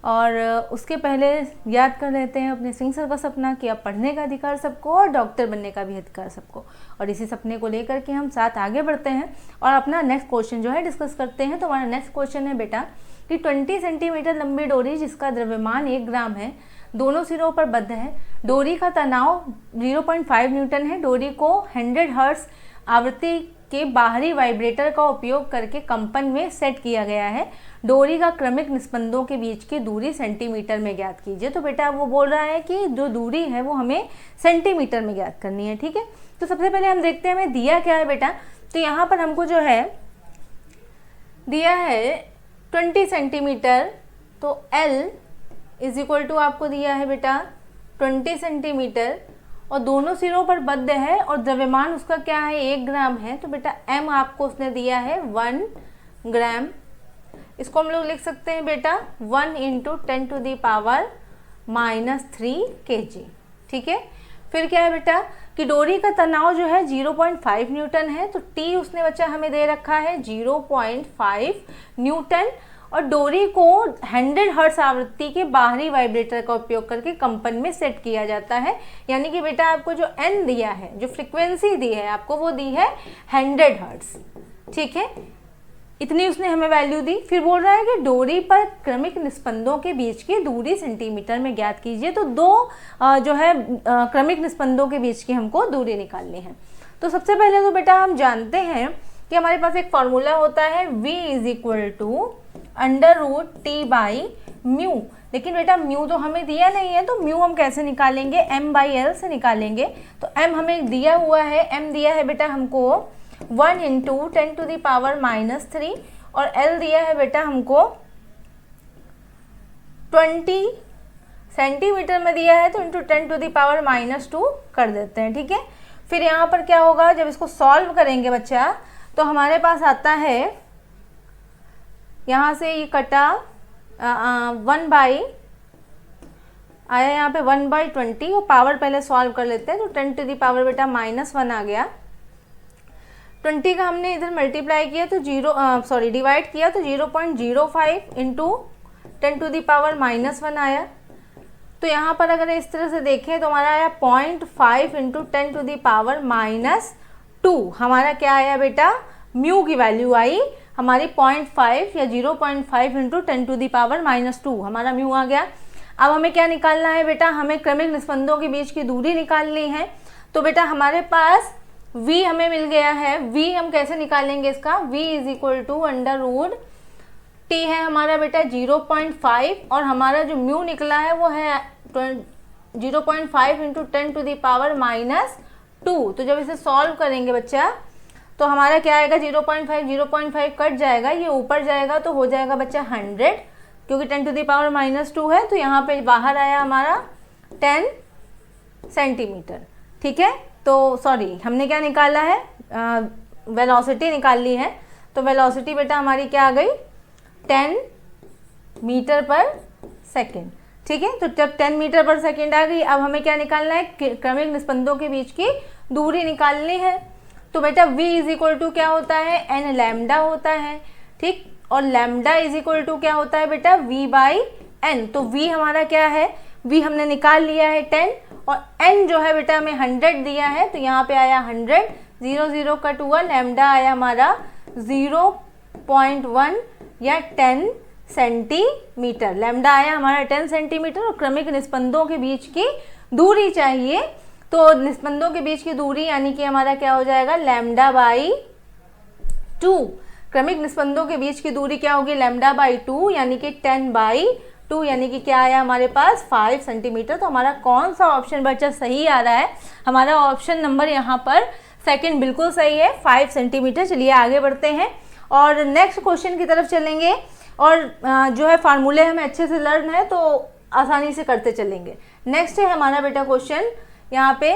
और उसके पहले याद कर लेते हैं अपने सिंह सर का सपना कि अब पढ़ने का अधिकार सबको और डॉक्टर बनने का भी अधिकार सबको, और इसी सपने को लेकर के हम साथ आगे बढ़ते हैं और अपना नेक्स्ट क्वेश्चन जो है डिस्कस करते हैं। तो हमारा नेक्स्ट क्वेश्चन है बेटा कि 20 सेंटीमीटर लंबी डोरी जिसका द्रव्यमान 1 ग्राम है दोनों सिरों पर बद्ध है, डोरी का तनाव 0.5 न्यूटन है, डोरी को 100 हर्ट्ज आवृत्ति के बाहरी वाइब्रेटर का उपयोग करके कंपन में सेट किया गया है, डोरी का क्रमिक निस्पंदों के बीच की दूरी सेंटीमीटर में ज्ञात कीजिए। तो बेटा वो बोल रहा है कि जो दूरी है वो हमें सेंटीमीटर में ज्ञात करनी है, ठीक है। तो सबसे पहले हम देखते हैं हमें दिया क्या है बेटा। तो यहाँ पर हमको जो है दिया है 20 सेंटीमीटर, तो L इज इक्वल टू आपको दिया है बेटा 20 सेंटीमीटर, और दोनों सिरों पर बद्ध है और द्रव्यमान उसका क्या है 1 ग्राम है, तो बेटा M आपको उसने दिया है 1 ग्राम। इसको हम लोग लिख सकते हैं बेटा 1 × 10⁻³ kg, ठीक है। फिर क्या है बेटा कि डोरी का तनाव जो है 0.5 न्यूटन है, तो T उसने बच्चा हमें दे रखा है 0.5 न्यूटन, और डोरी को 100 हर्ट्ज आवृत्ति के बाहरी वाइब्रेटर का उपयोग करके कंपन में सेट किया जाता है। यानी कि बेटा आपको जो n दिया है, जो फ्रीक्वेंसी दी है आपको, वो दी है 100 हर्ट्ज, ठीक है। इतनी उसने हमें वैल्यू दी। फिर बोल रहा है कि डोरी पर क्रमिक निस्पंदों के बीच की दूरी सेंटीमीटर में ज्ञात कीजिए। तो दो जो है क्रमिक निस्पंदों के बीच की हमको दूरी निकालनी है। तो सबसे पहले तो बेटा हम जानते हैं कि हमारे पास एक फॉर्मूला होता है v √T/μ, लेकिन बेटा म्यू तो हमें दिया नहीं है, तो म्यू हम कैसे निकालेंगे, m/l से निकालेंगे। तो m हमें दिया हुआ है, m दिया है बेटा हमको 1 × 10⁻³ और L दिया है बेटा हमको 20 सेंटीमीटर में दिया है, तो × 10⁻² कर देते हैं, ठीक है। फिर यहाँ पर क्या होगा, जब इसको सॉल्व करेंगे बच्चा, तो हमारे पास आता है, यहाँ से ये कटा 1 आया यहाँ पे 1/20, और पावर पहले सॉल्व कर लेते हैं। तो 10⁻³ बेटा -1 आ गया। 20 का हमने इधर मल्टीप्लाई किया तो डिवाइड किया तो 0.05 × 10⁻⁻1 आया। तो यहाँ पर अगर इस तरह से देखें तो हमारा आया 0.5 × 10⁻²। हमारा क्या आया बेटा, म्यू की वैल्यू आई हमारी 0.5 या 0.5 × 10⁻² हमारा म्यू आ गया। अब हमें क्या निकालना है बेटा, हमें क्रमिक निस्पंदों के बीच की दूरी निकालनी है। तो बेटा हमारे पास v हमें मिल गया है। v हम कैसे निकालेंगे इसका, v = √T है हमारा बेटा 0.5, और हमारा जो म्यू निकला है वो है 0.5 × 10⁻²। तो जब इसे सॉल्व करेंगे बच्चा तो हमारा क्या आएगा, 0.5 कट जाएगा, ये ऊपर जाएगा तो हो जाएगा बच्चा 100, क्योंकि 10⁻² है। तो यहाँ पे बाहर आया हमारा 10 सेंटीमीटर, ठीक है। तो सॉरी, हमने क्या निकाला है, वेलोसिटी निकाल ली है। तो वेलोसिटी बेटा हमारी क्या आ गई, 10 मीटर/सेकेंड, ठीक है। तो जब 10 मीटर/सेकेंड आ गई, अब हमें क्या निकालना है, क्रमिक निस्पंदों के बीच की दूरी निकालनी है। तो बेटा v = क्या होता है, n लैम्डा होता है, ठीक। और लैम्डा = क्या होता है बेटा, v/n। तो v हमारा क्या है, v हमने निकाल लिया है 10, और n जो है बेटा हमें 100 दिया है, तो यहाँ पे आया 100, 0 0 कट हुआ, लैम्डा आया हमारा 0.1 या 10 सेंटीमीटर। लैम्डा आया हमारा 10 सेंटीमीटर, और क्रमिक निस्पंदों के बीच की दूरी चाहिए। तो निस्पंदों के बीच की दूरी यानी कि हमारा क्या हो जाएगा, λ/2। क्रमिक निस्पंदों के बीच की दूरी क्या होगी, λ/2 यानी कि 10/2, यानी कि क्या आया हमारे पास 5 सेंटीमीटर। तो हमारा कौन सा ऑप्शन बच्चा सही आ रहा है, हमारा ऑप्शन नंबर यहाँ पर सेकंड बिल्कुल सही है, 5 सेंटीमीटर। चलिए आगे बढ़ते हैं और नेक्स्ट क्वेश्चन की तरफ चलेंगे, और जो है फार्मूले हमें अच्छे से लर्न है तो आसानी से करते चलेंगे। नेक्स्ट है हमारा बेटा क्वेश्चन यहाँ पे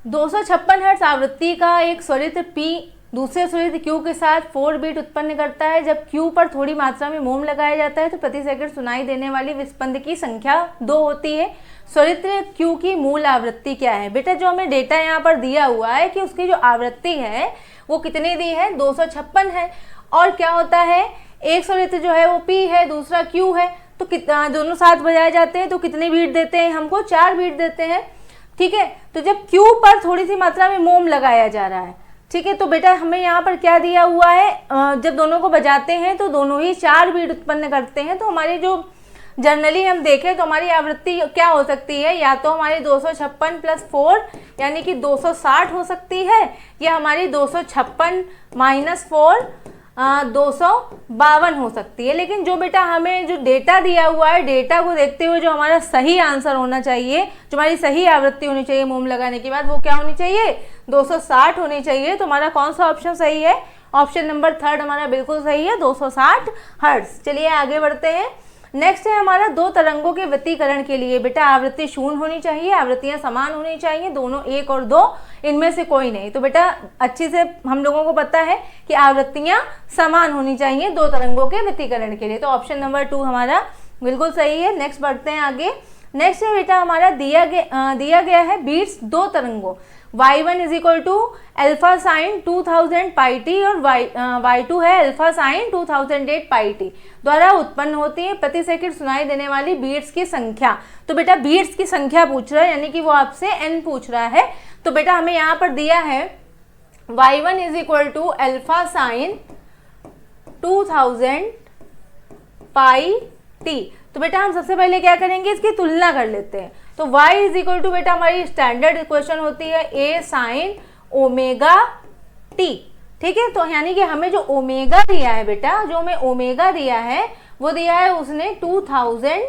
256 हर्ट्ज आवृत्ति का एक स्वरित P दूसरे स्वरित Q के साथ 4 बीट उत्पन्न करता है। जब Q पर थोड़ी मात्रा में मोम लगाया जाता है तो प्रति सेकंड सुनाई देने वाली विस्पंद की संख्या 2 होती है। स्वरित Q की मूल आवृत्ति क्या है। बेटा जो हमें डेटा यहाँ पर दिया हुआ है कि उसकी जो आवृत्ति है वो कितनी दी है, 256 है। और क्या होता है, एक स्वरित जो है वो P है, दूसरा Q है, तो कितना दोनों साथ बजाए जाते हैं तो कितने बीट देते हैं हमको, 4 बीट देते हैं, ठीक है। तो जब Q पर थोड़ी सी मात्रा में मोम लगाया जा रहा है, ठीक है। तो बेटा हमें यहाँ पर क्या दिया हुआ है, जब दोनों को बजाते हैं तो दोनों ही 4 बीट उत्पन्न करते हैं। तो हमारी जो जनरली हम देखें तो हमारी आवृत्ति क्या हो सकती है, या तो हमारी 256 + 4 यानी कि 260 हो सकती है, या हमारी 256 - 4 252 हो सकती है। लेकिन जो बेटा हमें जो डेटा दिया हुआ है, डेटा को देखते हुए जो हमारा सही आंसर होना चाहिए, जो हमारी सही आवृत्ति होनी चाहिए मोम लगाने के बाद, वो क्या होनी चाहिए, 260 होनी चाहिए। तो हमारा कौन सा ऑप्शन सही है, ऑप्शन नंबर 3 हमारा बिल्कुल सही है, 260 हर्ट्ज। चलिए आगे बढ़ते हैं। नेक्स्ट है हमारा 2 तरंगों के व्यतिकरण के लिए बेटा आवृत्ति 0 होनी चाहिए, आवृत्तियां समान होनी चाहिए, दोनों 1 और 2, इनमें से कोई नहीं। तो बेटा अच्छे से हम लोगों को पता है कि आवृत्तियां समान होनी चाहिए 2 तरंगों के व्यतिकरण के लिए। तो ऑप्शन नंबर 2 हमारा बिल्कुल सही है। नेक्स्ट बढ़ते हैं आगे। नेक्स्ट है बेटा हमारा दिया गया है बीट्स 2 तरंगों y1 = अल्फा साइन 2000 πt और y2 है अल्फा साइन 2008 πt द्वारा उत्पन्न होती है प्रति सेकंड सुनाई देने वाली बीट्स की संख्या। तो बेटा बीट्स की संख्या पूछ रहा है, यानी कि वो आपसे n पूछ रहा है। तो बेटा हमें यहाँ पर दिया है y1 = अल्फा साइन 2000 πt। तो बेटा हम सबसे पहले क्या करेंगे, इसकी तुलना कर लेते हैं। तो y = बेटा हमारी स्टैंडर्ड इक्वेशन होती है a sin ओमेगा t, ठीक है। तो यानी कि हमें जो ओमेगा दिया है बेटा, जो हमें ओमेगा दिया है वो दिया है उसने 2000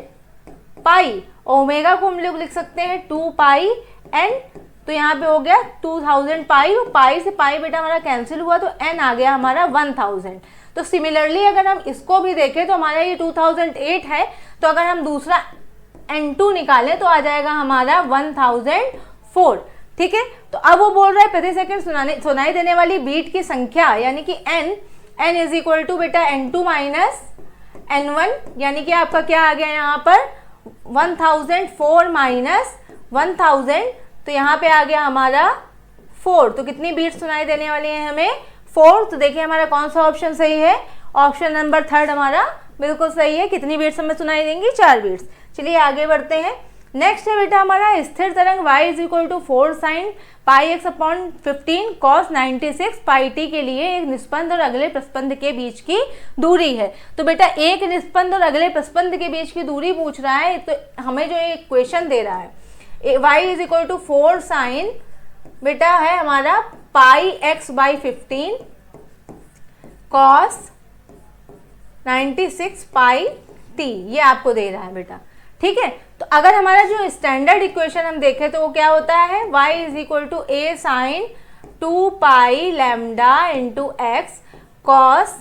पाई। ओमेगा को हम लोग लिख सकते हैं 2 पाई n। तो यहाँ पे हो गया 2000 पाई, और पाई से पाई बेटा हमारा कैंसिल हुआ तो n आ गया हमारा 1000। तो सिमिलरली अगर हम इसको भी देखें तो हमारा ये 2008 है, तो अगर हम दूसरा n2 निकालें तो आ जाएगा हमारा 1004, ठीक है। तो अब वो बोल रहा है प्रति सेकंड सुनाई देने वाली बीट की संख्या, यानी कि n = बेटा n2 - n1, यानी कि आपका क्या आ गया यहाँ पर 1004 - 1000, तो यहाँ पे आ गया हमारा 4। तो कितनी बीट सुनाई देने वाली है हमें, 4। तो देखिए हमारा कौन सा ऑप्शन सही है, ऑप्शन नंबर 3 हमारा बिल्कुल सही है। कितनी बीट्स हमें सुनाई देंगी, 4 बीट्स। चलिए आगे बढ़ते हैं। नेक्स्ट है बेटा हमारा स्थिर तरंग y = 4 sin πx/15 cos 96 πt के लिए एक निस्पंद और अगले प्रस्पंद के बीच की दूरी है। तो बेटा एक निस्पंद और अगले प्रस्पंद के बीच की दूरी पूछ रहा है, तो हमें जो एक क्वेश्चन दे रहा है y = 4 sin बेटा है हमारा πx/15 cos 96 πt, ये आपको दे रहा है बेटा, ठीक है। तो अगर हमारा जो स्टैंडर्ड इक्वेशन हम देखें तो वो क्या होता है, y = a sin 2 pi lambda into x cos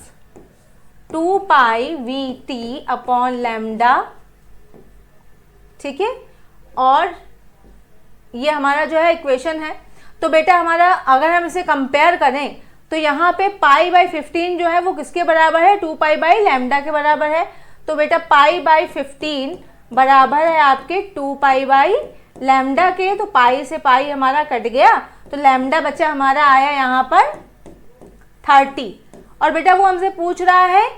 2 pi vt upon lambda, ठीक है। और ये हमारा जो है इक्वेशन है। तो बेटा हमारा अगर हम इसे कंपेयर करें तो यहाँ पे π/15 जो है वो किसके बराबर है, 2 पाई बाई लैम्डा के बराबर है। तो बेटा π/15 बराबर है आपके 2 पाई बाई लैम्डा के। तो पाई से पाई हमारा कट गया, तो लैम्डा बचा हमारा आया यहाँ पर 30। और बेटा वो हमसे पूछ रहा है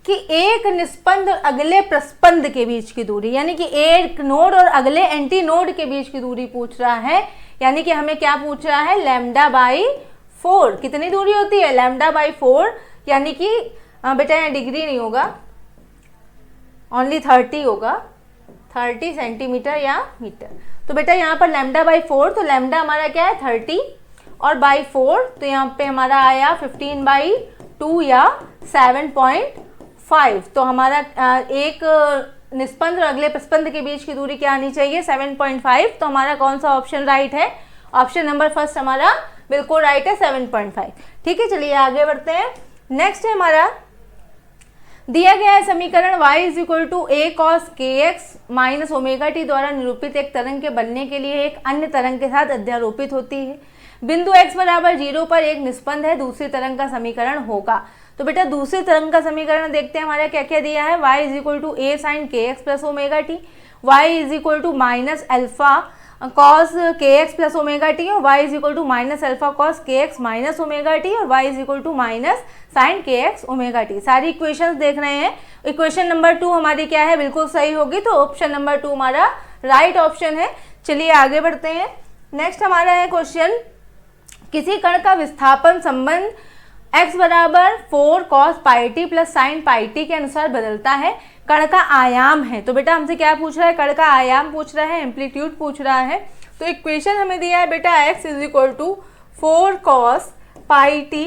कि एक निस्पंद और अगले प्रस्पंद के बीच की दूरी, यानी कि एक नोड और अगले एंटी नोड के बीच की दूरी पूछ रहा है। यानी कि हमें क्या पूछ रहा है, λ/4 कितनी दूरी होती है, λ/4, यानी कि बेटा यहाँ डिग्री नहीं होगा, ओनली 30 होगा, 30 सेंटीमीटर या मीटर। तो बेटा यहाँ पर λ/4, तो लैम्डा हमारा क्या है 30 और बाई 4, तो यहाँ पे हमारा आया 15/2 या 7.5। तो हमारा एक निस्पंद और अगले प्रस्पंद के बीच की दूरी क्या आनी चाहिए, 7.5। तो हमारा कौन सा ऑप्शन राइट है, ऑप्शन नंबर 1 हमारा बिल्कुल राइट है, 7.5, ठीक है। चलिए आगे बढ़ते हैं। नेक्स्ट है हमारा दिया गया है समीकरण y = a cos kx - ωt द्वारा निरूपित एक तरंग के बनने के लिए एक अन्य तरंग के साथ अध्यारोपित होती है। बिंदु x = 0 पर एक निस्पंद है, दूसरी तरंग का समीकरण होगा। तो बेटा दूसरी तरंग का समीकरण देखते हैं हमारा क्या क्या दिया है, y = a sin kx + ωt, y = alpha cos kx + ωt, और y = alpha cos kx - ωt, और y = sin kx ωt। सारी इक्वेशंस देख रहे हैं। इक्वेशन नंबर 2 हमारी क्या है, बिल्कुल सही होगी। तो ऑप्शन नंबर 2 हमारा राइट ऑप्शन है। चलिए आगे बढ़ते हैं। नेक्स्ट हमारा है क्वेश्चन किसी कण का विस्थापन संबंध x बराबर 4 cos pi T plus sine pi t के अनुसार बदलता है। कण का आयाम है, तो बेटा हमसे क्या पूछ रहा है, कण का आयाम पूछ रहा है, एम्पलीट्यूड पूछ रहा है। तो इक्वेशन हमें दिया है बेटा x is equal to 4 cos pi T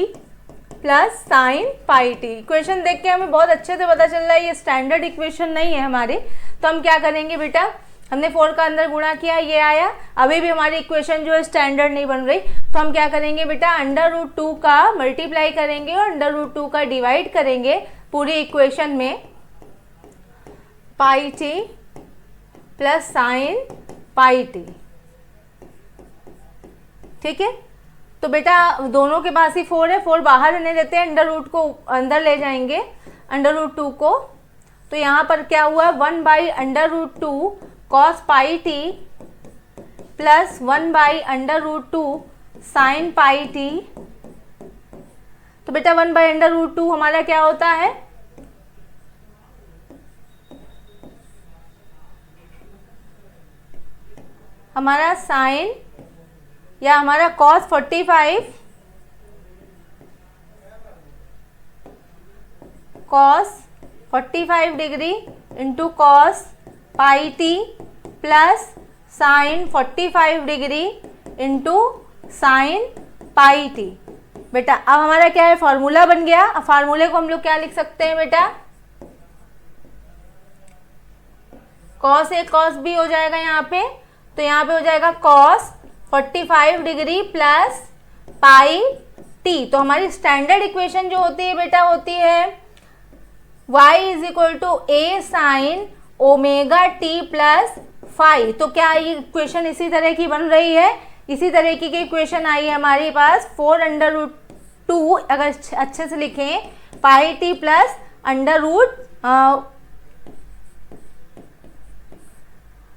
plus sine pi T. Equation देख के हमें बहुत अच्छे से पता चल रहा है ये स्टैंडर्ड इक्वेशन नहीं है हमारी। तो हम क्या करेंगे बेटा, हमने 4 का अंदर गुणा किया, ये आया। अभी भी हमारी इक्वेशन जो है स्टैंडर्ड नहीं बन रही, तो हम क्या करेंगे बेटा, √2 का मल्टीप्लाई करेंगे और √2 का डिवाइड करेंगे पूरी इक्वेशन में pi T plus sine pi t. ठीक है, तो बेटा दोनों के पास ही 4 है, 4 बाहर रहने देते हैं, √2 को अंदर ले जाएंगे, √2 को। तो यहाँ पर क्या हुआ, 1/√2 cos pi T plus 1/√2 sine pi t. तो बेटा 1/√2 हमारा क्या होता है, हमारा साइन या हमारा cos 45 degree into cos pi T plus sine 45 degree into sine pi t. बेटा अब हमारा क्या है, फॉर्मूला बन गया। अब फार्मूले को हम लोग क्या लिख सकते हैं बेटा, cos A cos B हो जाएगा यहाँ पे। तो यहाँ पे हो जाएगा cos 45 degree plus pi t. तो हमारी स्टैंडर्ड इक्वेशन जो होती है बेटा होती है y is equal to a sine omega T plus phi. तो क्या ये इक्वेशन इसी तरह की बन रही है, इसी तरह की इक्वेशन आई है हमारे पास 4√2, अगर अच्छे से लिखें pi T plus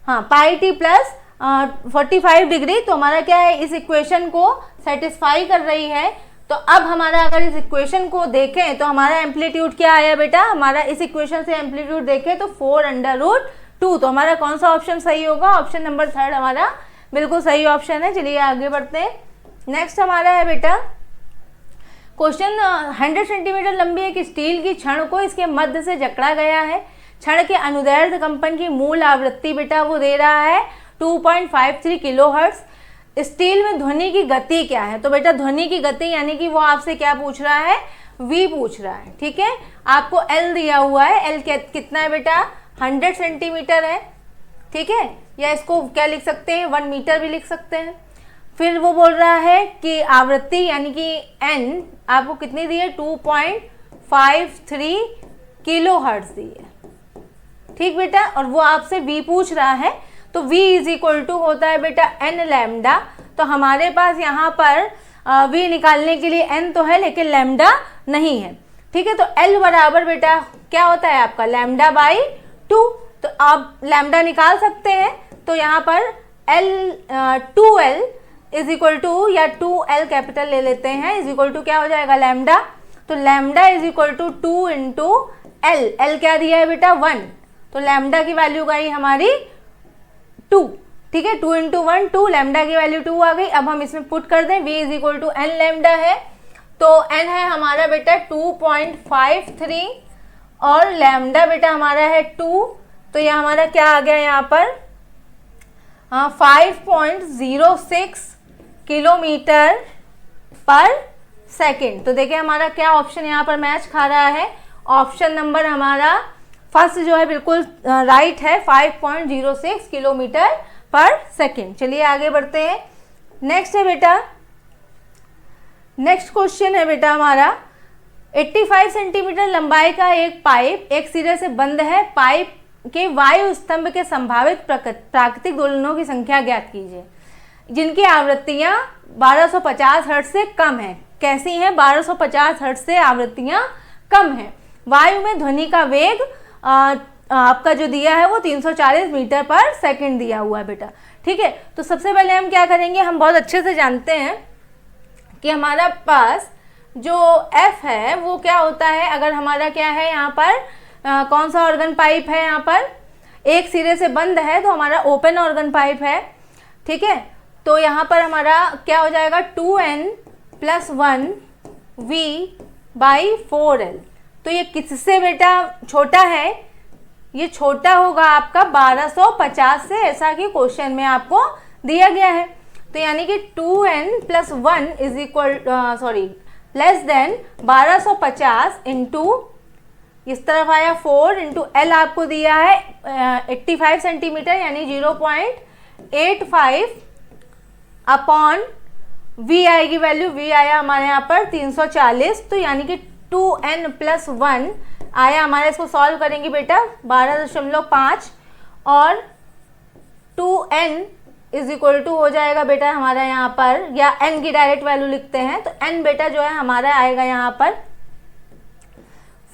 pi T plus 45 degree. तो हमारा क्या है, इस इक्वेशन को सेटिस्फाई कर रही है। तो अब हमारा अगर इस इक्वेशन को देखें तो हमारा एम्पलीट्यूड क्या आया बेटा, हमारा इस इक्वेशन से एम्पलीट्यूड देखें तो 4√2। तो हमारा कौन सा ऑप्शन सही होगा, ऑप्शन नंबर 3 हमारा बिल्कुल सही ऑप्शन है। चलिए आगे बढ़ते हैं। नेक्स्ट हमारा है बेटा क्वेश्चन, 100 सेंटीमीटर लंबी एक स्टील की छड़ को इसके मध्य से जकड़ा गया है। छड़ के अनुदैर्ध्य कंपन की मूल आवृत्ति बेटा वो दे रहा है 2.53 किलोहर्ट्ज। स्टील में ध्वनि की गति क्या है, तो बेटा ध्वनि की गति यानी कि वो आपसे क्या पूछ रहा है, v पूछ रहा है। ठीक है, आपको L दिया हुआ है, L कितना है बेटा 100 सेंटीमीटर है। ठीक है, या इसको क्या लिख सकते हैं 1 मीटर भी लिख सकते हैं। फिर वो बोल रहा है कि आवृत्ति यानी कि n आपको कितनी दी है 2.53 किलोहर्ट्ज दी है। ठीक बेटा, और वो आपसे v पूछ रहा है। तो v इज इक्वल टू होता है बेटा n लैम्डा। तो हमारे पास यहाँ पर v निकालने के लिए n तो है लेकिन लैम्डा नहीं है। ठीक है, तो L बराबर बेटा क्या होता है आपका लैम्डा बाई 2। तो आप लैम्डा निकाल सकते हैं। तो यहाँ पर2L इज इक्वल टू या 2L कैपिटल ले लेते हैं, इज इक्वल टू क्या हो जाएगा लैम्डा। तो lambda is equal to 2 into L। L क्या दिया है बेटा 1, तो लैम्डा की वैल्यू गई हमारी 2। ठीक है, 2 इंटू 1 2, लैम्डा की वैल्यू 2 आ गई। अब हम इसमें पुट कर दें, v is equal to n lambda है। तो n है हमारा बेटा 2.53 और लैम्डा बेटा हमारा है 2। तो यह हमारा क्या आ गया यहाँ पर 5.06 किलोमीटर पर सेकेंड। तो देखिए हमारा क्या ऑप्शन यहाँ पर मैच खा रहा है, ऑप्शन नंबर हमारा फर्स्ट जो है बिल्कुल राइट है, 5.06 किलोमीटर पर सेकेंड। चलिए आगे बढ़ते हैं। नेक्स्ट है बेटा, नेक्स्ट क्वेश्चन है बेटा हमारा 85 सेंटीमीटर लंबाई का एक पाइप एक सिरे से बंद है। पाइप के वायु स्तंभ के संभावित प्राकृतिक दोलनों की संख्या ज्ञात कीजिए जिनकी आवृत्तियां 1250 हर्ट्ज से कम है। कैसी हैं 1250 हर्ट्ज से आवृत्तियां कम है। वायु में ध्वनि का वेग आपका जो दिया है वो 340 मीटर पर सेकंड दिया हुआ है बेटा। ठीक है, तो सबसे पहले हम क्या करेंगे, हम बहुत अच्छे से जानते हैं कि हमारा पास जो F है वो क्या होता है। अगर हमारा क्या है यहाँ पर कौन सा ऑर्गन पाइप है, यहाँ पर एक सिरे से बंद है तो हमारा ओपन ऑर्गन पाइप है। ठीक है, तो यहाँ पर हमारा क्या हो जाएगा 2n + 1 v/4l। तो ये किससे बेटा छोटा है? ये छोटा होगा आपका 1250 से, ऐसा कि क्वेश्चन में आपको दिया गया है। तो यानी कि 2n + 1 लेस देन 1250 इंटू इस तरफ आया 4 इंटू एल आपको दिया है 85 सेंटीमीटर यानी 0.85 अपॉन v आएगी वैल्यू, v आया हमारे यहाँ पर 340। तो यानी कि 2n + 1 आया हमारे, इसको सॉल्व करेंगे बेटा 12.5 और 2n = हो जाएगा बेटा हमारा यहाँ पर, या n की डायरेक्ट वैल्यू लिखते हैं तो n बेटा जो है हमारा आएगा यहाँ पर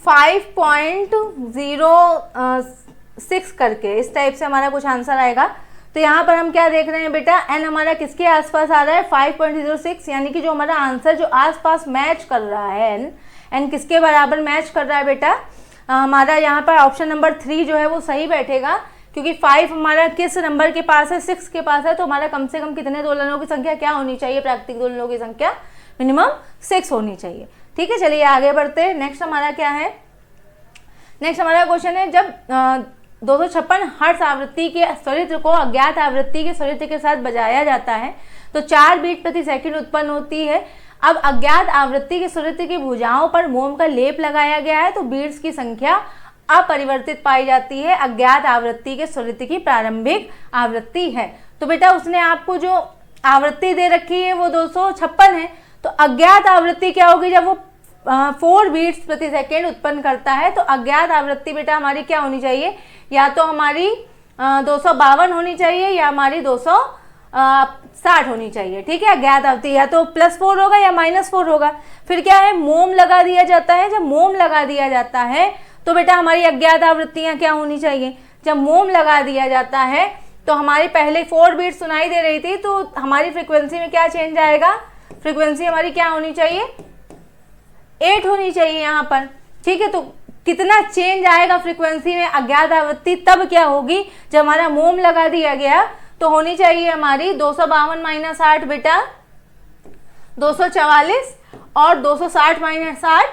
5.06 करके, इस टाइप से हमारा कुछ आंसर आएगा। तो यहाँ पर हम क्या देख रहे हैं बेटा, n हमारा किसके आसपास आ रहा है 5.06, यानी कि जो हमारा आंसर जो आसपास मैच कर रहा है n किसके बराबर मैच कर रहा है बेटा, हमारा यहाँ पर ऑप्शन नंबर 3 जो है वो सही बैठेगा, क्योंकि 5 हमारा किस नंबर के पास है, 6 के पास है। तो हमारा कम से कम कितने दोलनों की संख्या क्या होनी चाहिए, प्राकृतिक दोलनों की संख्या मिनिमम 6 होनी चाहिए। ठीक है, चलिए आगे बढ़ते हैं। नेक्स्ट हमारा क्या है, नेक्स्ट हमारा क्वेश्चन है, जब 256 हर्ट्ज आवृत्ति के स्वरित्र को अज्ञात आवृत्ति के स्वरित्र के साथ बजाया जाता है तो 4 बीट प्रति सेकंड उत्पन्न होती है। अब अज्ञात आवृत्ति के स्वरित्र की भुजाओं पर मोम का लेप लगाया गया है तो बीट्स की संख्या अपरिवर्तित पाई जाती है। अज्ञात आवृत्ति के स्वरित्र की प्रारंभिक आवृत्ति है। तो बेटा उसने आपको जो आवृत्ति दे रखी है वो 256 है, तो अज्ञात आवृत्ति क्या होगी, जब वो 4 बीट्स प्रति सेकेंड उत्पन्न करता है तो अज्ञात आवृत्ति बेटा हमारी क्या होनी चाहिए, या तो हमारी 252 होनी चाहिए या हमारी 260 होनी चाहिए। ठीक है, अज्ञात आवृत्ति या तो +4 होगा या -4 होगा। फिर क्या है, मोम लगा दिया जाता है। जब मोम लगा दिया जाता है तो बेटा हमारी अज्ञात आवृत्तियाँ क्या होनी चाहिए, जब मोम लगा दिया जाता है तो हमारी पहले 4 बीट सुनाई दे रही थी तो हमारी फ्रिक्वेंसी में क्या चेंज आएगा, फ्रिक्वेंसी हमारी क्या होनी चाहिए 8 होनी चाहिए यहाँ पर। ठीक है, तो कितना चेंज आएगा फ्रीक्वेंसी में अज्ञात आवृत्ति, तब क्या होगी, जब हमारा मोम लगा दिया गया तो होनी चाहिए हमारी 252 - 8 बेटा 244 और 260 - 8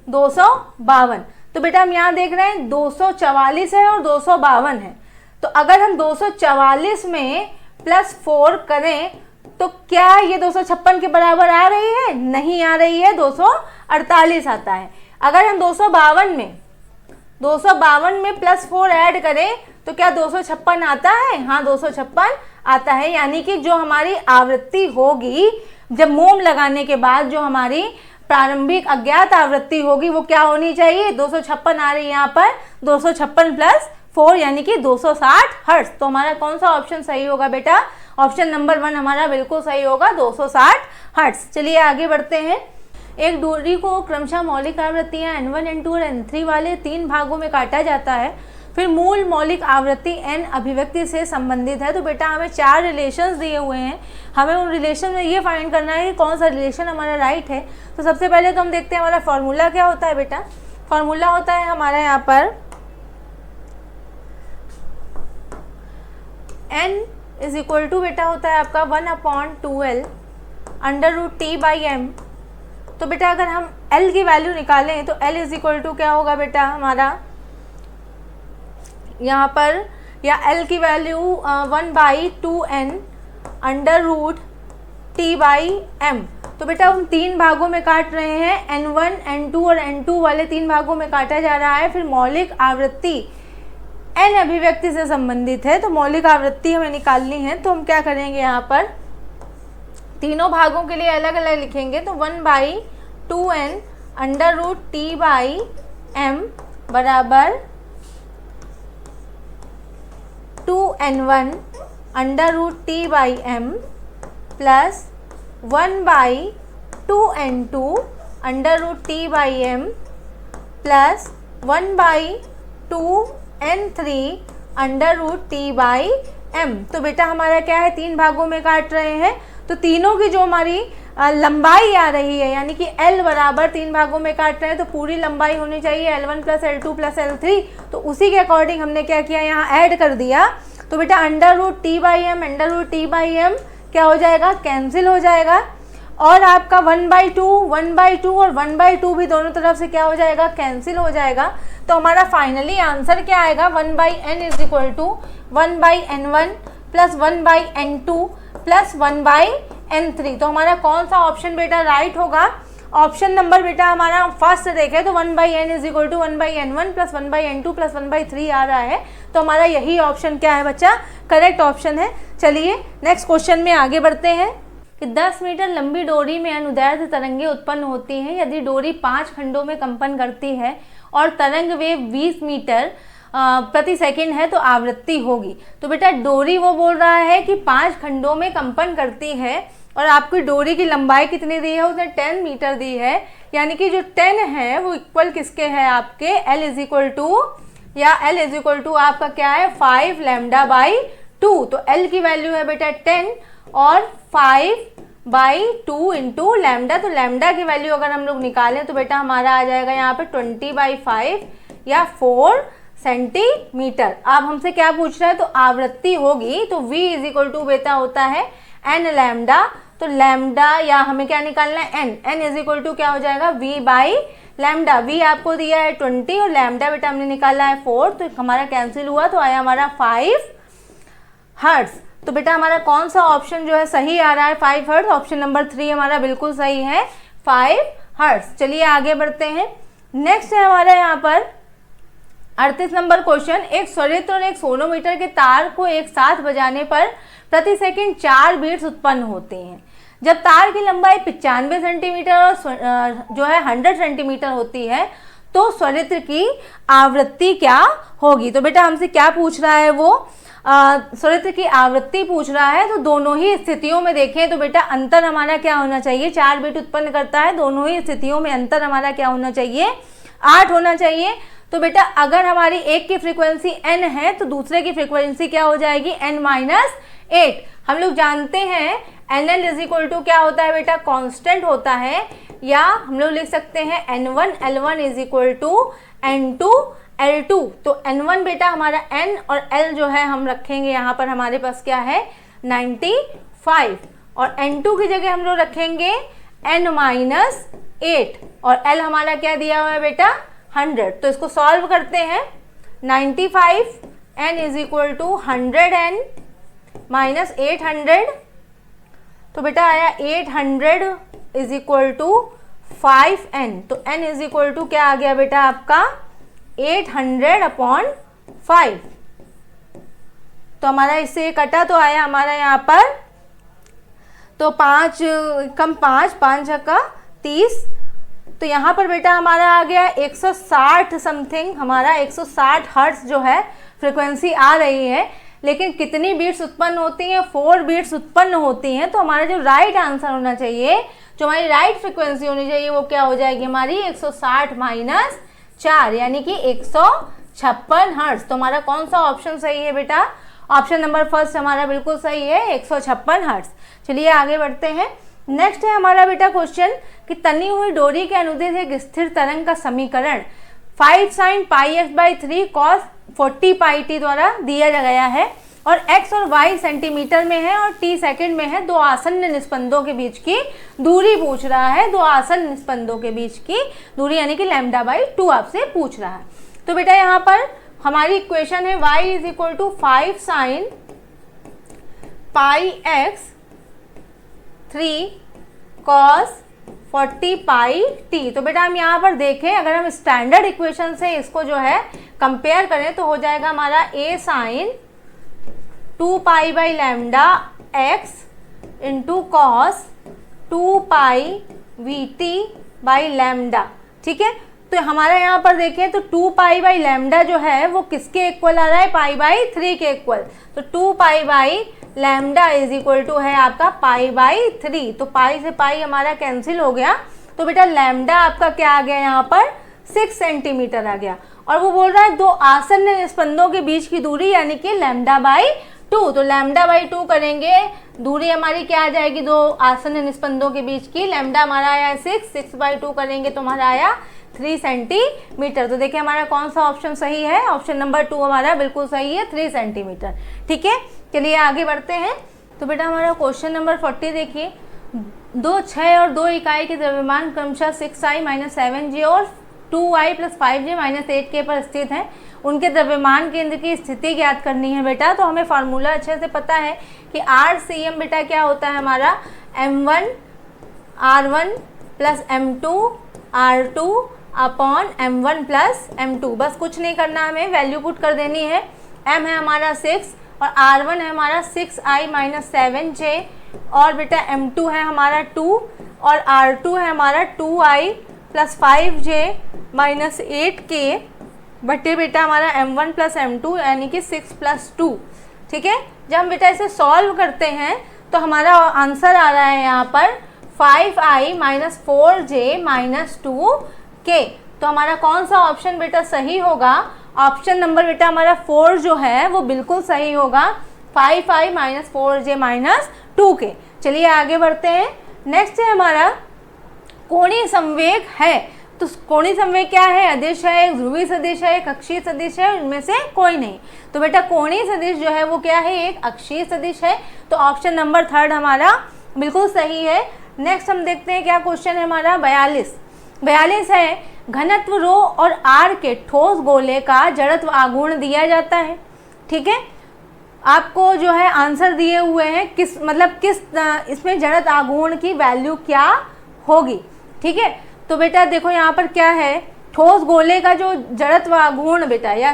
252। तो बेटा हम यहाँ देख रहे हैं 244 है और 252 है। तो अगर हम 244 में +4 करें तो क्या ये 256 के बराबर आ रही है, नहीं आ रही है, 248 आता है। अगर हम 252 में +4 ऐड करें तो क्या 256 आता है, हाँ 256 आता है। यानी कि जो हमारी आवृत्ति होगी जब मोम लगाने के बाद जो हमारी प्रारंभिक अज्ञात आवृत्ति होगी वो क्या होनी चाहिए, 256 आ रही है यहाँ पर, 256 + 4 यानी कि 260 हर्ट्ज। तो हमारा कौन सा ऑप्शन सही होगा बेटा, ऑप्शन नंबर 1 हमारा बिल्कुल सही होगा 260 हर्ट्ज। चलिए आगे बढ़ते हैं। एक डोरी को क्रमशः मौलिक आवृत्तियाँ N1, N2 और N3 वाले 3 भागों में काटा जाता है। फिर मूल मौलिक आवृत्ति N अभिव्यक्ति से संबंधित है। तो बेटा हमें 4 रिलेशंस दिए हुए हैं, हमें उन रिलेशन में ये फाइंड करना है कि कौन सा रिलेशन हमारा राइट है। तो सबसे पहले तो हम देखते हैं हमारा फॉर्मूला क्या होता है बेटा। फॉर्मूला होता है हमारा यहाँ पर N = बेटा होता है आपका 1/2L √T/m। तो बेटा अगर हम L की वैल्यू निकालें तो L = क्या होगा बेटा हमारा यहाँ पर, या L की वैल्यू 1/2n √T/m। तो बेटा हम 3 भागों में काट रहे हैं, N1, N2 और N2 वाले 3 भागों में काटा जा रहा है। फिर मौलिक आवृत्ति N अभिव्यक्ति से संबंधित है, तो मौलिक आवृत्ति हमें निकालनी है। तो हम क्या करेंगे, यहाँ पर तीनों भागों के लिए अलग अलग लिखेंगे। तो 1/2n √T/m बराबर 2n1 √T/m plus 1/2n2 √T/m plus 1/2n3 √T/m। तो बेटा हमारा क्या है, 3 भागों में काट रहे हैं तो तीनों की जो हमारी लंबाई आ रही है, यानी कि L बराबर 3 भागों में काट रहे हैं तो पूरी लंबाई होनी चाहिए L1 + L2 + L3। तो उसी के अकॉर्डिंग हमने क्या किया, यहाँ ऐड कर दिया। तो बेटा √T/m क्या हो जाएगा, कैंसिल हो जाएगा। और आपका 1/2 1/2 और 1/2 भी दोनों तरफ से क्या हो जाएगा, कैंसिल हो जाएगा। तो हमारा फाइनली आंसर क्या आएगा, 1/n is equal to 1/n1 plus 1/n2 plus 1/n3। तो हमारा कौन सा ऑप्शन बेटा राइट होगा, ऑप्शन नंबर बेटा हमारा फर्स्ट देखें तो 1/n is equal to 1/n1 plus 1/n2 plus 1/3 आ रहा है। तो हमारा यही ऑप्शन क्या है बच्चा, करेक्ट ऑप्शन है। चलिए नेक्स्ट क्वेश्चन में आगे बढ़ते हैं कि 10 मीटर लंबी डोरी में अनुदैर्ध्य तरंगें उत्पन्न होती हैं यदि डोरी 5 खंडों में कंपन करती है और तरंग वेव 20 मीटर प्रति सेकंड है तो आवृत्ति होगी। तो बेटा डोरी वो बोल रहा है कि 5 खंडों में कंपन करती है और आपकी डोरी की लंबाई कितनी दी है, उसने 10 मीटर दी है, यानी कि जो 10 है वो इक्वल किसके है आपके L इज इक्वल टू, या L इज इक्वल टू आपका क्या है 5 λ/2। तो L की वैल्यू है बेटा 10 और 5/2 इंटू लैम्डा। तो लैम्डा की वैल्यू अगर हम लोग निकालें तो बेटा हमारा आ जाएगा यहाँ पे 20/5 या 4 सेंटीमीटर। अब हमसे क्या पूछ रहा है, तो आवृत्ति होगी तो V इज इक्वल टू बेटा होता है n लैम्डा। तो लैम्डा या हमें क्या निकालना है n इज इक्वल टू क्या हो जाएगा V/λ। V आपको दिया है 20 और लैम्डा बेटा हमने निकाला है 4, तो हमारा कैंसिल हुआ तो आया हमारा 5 हर्ट्ज। तो बेटा हमारा कौन सा ऑप्शन जो है सही आ रहा है 5 हर्ट्ज, ऑप्शन नंबर 3 हमारा बिल्कुल सही है 5 हर्ट्ज। चलिए आगे बढ़ते हैं। नेक्स्ट है हमारा यहाँ पर 38 नंबर क्वेश्चन, एक स्वरित्र और एक सोनोमीटर के तार को एक साथ बजाने पर प्रति सेकंड 4 बीट्स उत्पन्न होते हैं। जब तार की लंबाई 95 सेंटीमीटर और जो है 100 सेंटीमीटर होती है तो स्वरित्र की आवृत्ति क्या होगी। तो बेटा हमसे क्या पूछ रहा है, वो स्वरित्र की आवृत्ति पूछ रहा है। तो दोनों ही स्थितियों में देखें तो बेटा अंतर हमारा क्या होना चाहिए, 4 बीट उत्पन्न करता है, दोनों ही स्थितियों में अंतर हमारा क्या होना चाहिए, 8 होना चाहिए। तो बेटा अगर हमारी एक की फ्रीक्वेंसी n है तो दूसरे की फ्रीक्वेंसी क्या हो जाएगी n-8। हम लोग जानते हैं nl इज इक्वल टू क्या होता है बेटा, कांस्टेंट होता है, या हम लोग लिख सकते हैं n1 L1 is equal to n2 L2। तो n1 बेटा हमारा n और l जो है हम रखेंगे यहाँ पर हमारे पास क्या है 95 और n2 की जगह हम लोग रखेंगे n-8 और l हमारा क्या दिया हुआ है बेटा 100। तो इसको सॉल्व करते हैं, 95 n is equal to 100n minus 800। तो बेटा आया 800 इज इक्वल टू 5n। तो n इज इक्वल टू क्या आ गया बेटा आपका 800/5। तो हमारा इससे कटा तो आया हमारा यहाँ पर तो 5 कम 5 छक्का 30। तो यहाँ पर बेटा हमारा आ गया 160 समथिंग, हमारा 160 हर्ट्ज जो है फ्रिक्वेंसी आ रही है। लेकिन कितनी बीट्स उत्पन्न होती हैं, 4 बीट्स उत्पन्न होती हैं। तो हमारा जो राइट आंसर होना चाहिए, जो हमारी राइट फ्रिक्वेंसी होनी चाहिए वो क्या हो जाएगी हमारी 160 माइनस 4 यानी कि 156 हर्ट्ज। तो हमारा कौन सा ऑप्शन सही है बेटा, ऑप्शन नंबर फर्स्ट हमारा बिल्कुल सही है 156 हर्ट्ज। चलिए आगे बढ़ते हैं। नेक्स्ट है हमारा बेटा क्वेश्चन कि तनी हुई डोरी के अनुदिश एक स्थिर तरंग का समीकरण 5 sin πx/3 cos 40 πt द्वारा दिया गया है और x और y सेंटीमीटर में है और t सेकंड में है। दो आसन्न निस्पंदों के बीच की दूरी पूछ रहा है, दो आसन्न निस्पंदों के बीच की दूरी यानी कि λ/2 आपसे पूछ रहा है। तो बेटा यहाँ पर हमारी इक्वेशन है y is equal to 5 sin πx/3 cos 40 πt। तो बेटा हम यहाँ पर देखें, अगर हम स्टैंडर्ड इक्वेशन से इसको जो है कंपेयर करें तो हो जाएगा हमारा a sin 2π/λx into cos 2π/λ। ठीक है, तो हमारा यहाँ पर देखें तो 2π/λ जो है वो किसके इक्वल आ रहा है, π/3 के इक्वल। तो 2π/λ इज इक्वल टू है आपका π/3। तो पाई से पाई हमारा कैंसिल हो गया। तो बेटा लैम्डा आपका क्या आ गया यहाँ पर 6 सेंटीमीटर आ गया। और वो बोल रहा है दो आसन्न निस्पंदों के बीच की दूरी यानी कि λ/2। तो λ/2 करेंगे, दूरी हमारी क्या आ जाएगी, दो आसन्न निस्पंदों के बीच की। लैम्डा हमारा आया 6/2 करेंगे तो हमारा आया 3 सेंटीमीटर। तो देखिए हमारा कौन सा ऑप्शन सही है, ऑप्शन नंबर 2 हमारा बिल्कुल सही है 3 सेंटीमीटर। ठीक है, चलिए आगे बढ़ते हैं। तो बेटा हमारा क्वेश्चन नंबर 40 देखिए, 2 6 और 2 इकाई के द्रव्यमान क्रमशः 6i माइनस 7j और 2i plus 5j minus 8k पर स्थित हैं। उनके द्रव्यमान केंद्र की स्थिति ज्ञात करनी है बेटा। तो हमें फार्मूला अच्छे से पता है कि RCM बेटा क्या होता है हमारा, M1 R1 plus M2 R2 upon M1 plus M2। बस कुछ नहीं करना, हमें वैल्यू पुट कर देनी है। M है हमारा 6 और R1 है हमारा 6i माइनस 7j और बेटा M2 है हमारा 2 और R2 है हमारा 2i plus 5j minus 8k बटे बेटा हमारा M1 प्लस M2 यानी कि 6 प्लस 2। ठीक है, जब हम बेटा इसे सॉल्व करते हैं तो हमारा आंसर आ रहा है यहाँ पर 5i minus 4j minus 2k। तो हमारा कौन सा ऑप्शन बेटा सही होगा, ऑप्शन नंबर बेटा हमारा 4 जो है वो बिल्कुल सही होगा, 5i minus 4j minus 2k। चलिए आगे बढ़ते हैं। नेक्स्ट है हमारा कोणीय संवेग है। तो कोणीय संवेग क्या है, अदिश है, एक ध्रुवीय सदिश है, एक अक्षीय सदिश है, इनमें से कोई नहीं। तो बेटा कोणीय सदिश जो है वो क्या है, एक अक्षीय सदिश है। तो ऑप्शन नंबर 3 हमारा बिल्कुल सही है। नेक्स्ट हम देखते हैं क्या क्वेश्चन है हमारा 42 है, घनत्व रो और आर के ठोस गोले का जड़त्व आघूर्ण दिया जाता है। ठीक है, आपको जो है आंसर दिए हुए हैं, किस इसमें जड़त्व आघूर्ण की वैल्यू क्या होगी। ठीक है, तो बेटा देखो यहाँ पर क्या है, ठोस गोले का जो जड़त्व आघूर्ण बेटा या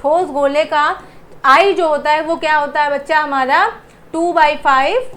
ठोस गोले का आई जो होता है वो क्या होता है बच्चा हमारा 2/5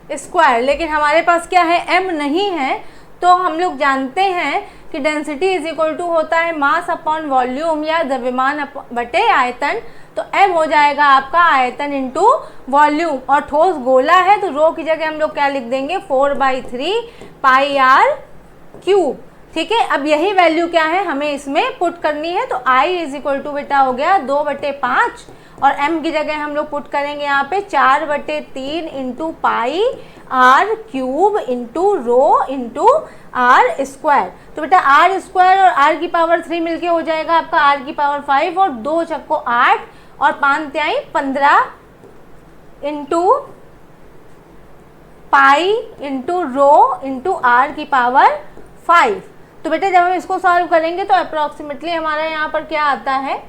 mr²। लेकिन हमारे पास क्या है, m नहीं है। तो हम लोग जानते हैं कि डेंसिटी इज इक्वल टू होता है मास अपॉन वॉल्यूम या द्रव्यमान बटे आयतन। तो m हो जाएगा आपका आयतन इंटू वॉल्यूम और ठोस गोला है तो रो की जगह हम लोग क्या लिख देंगे 4/3 πr³। ठीक है, अब यही वैल्यू क्या है हमें इसमें पुट करनी है। तो i इज इक्वल टू बेटा हो गया 2/5 और m की जगह हम लोग पुट करेंगे यहाँ पे 4/3 into πr³ into rho into r²। तो बेटा r² और r की पावर 3 मिलके हो जाएगा आपका r की पावर 5 और 2 चक्को 8 और 5 तिहाई 15 into pi into rho into r की पावर 5। तो बेटा जब हम इसको सॉल्व करेंगे तो अप्रॉक्सीमेटली हमारा यहाँ पर क्या आता है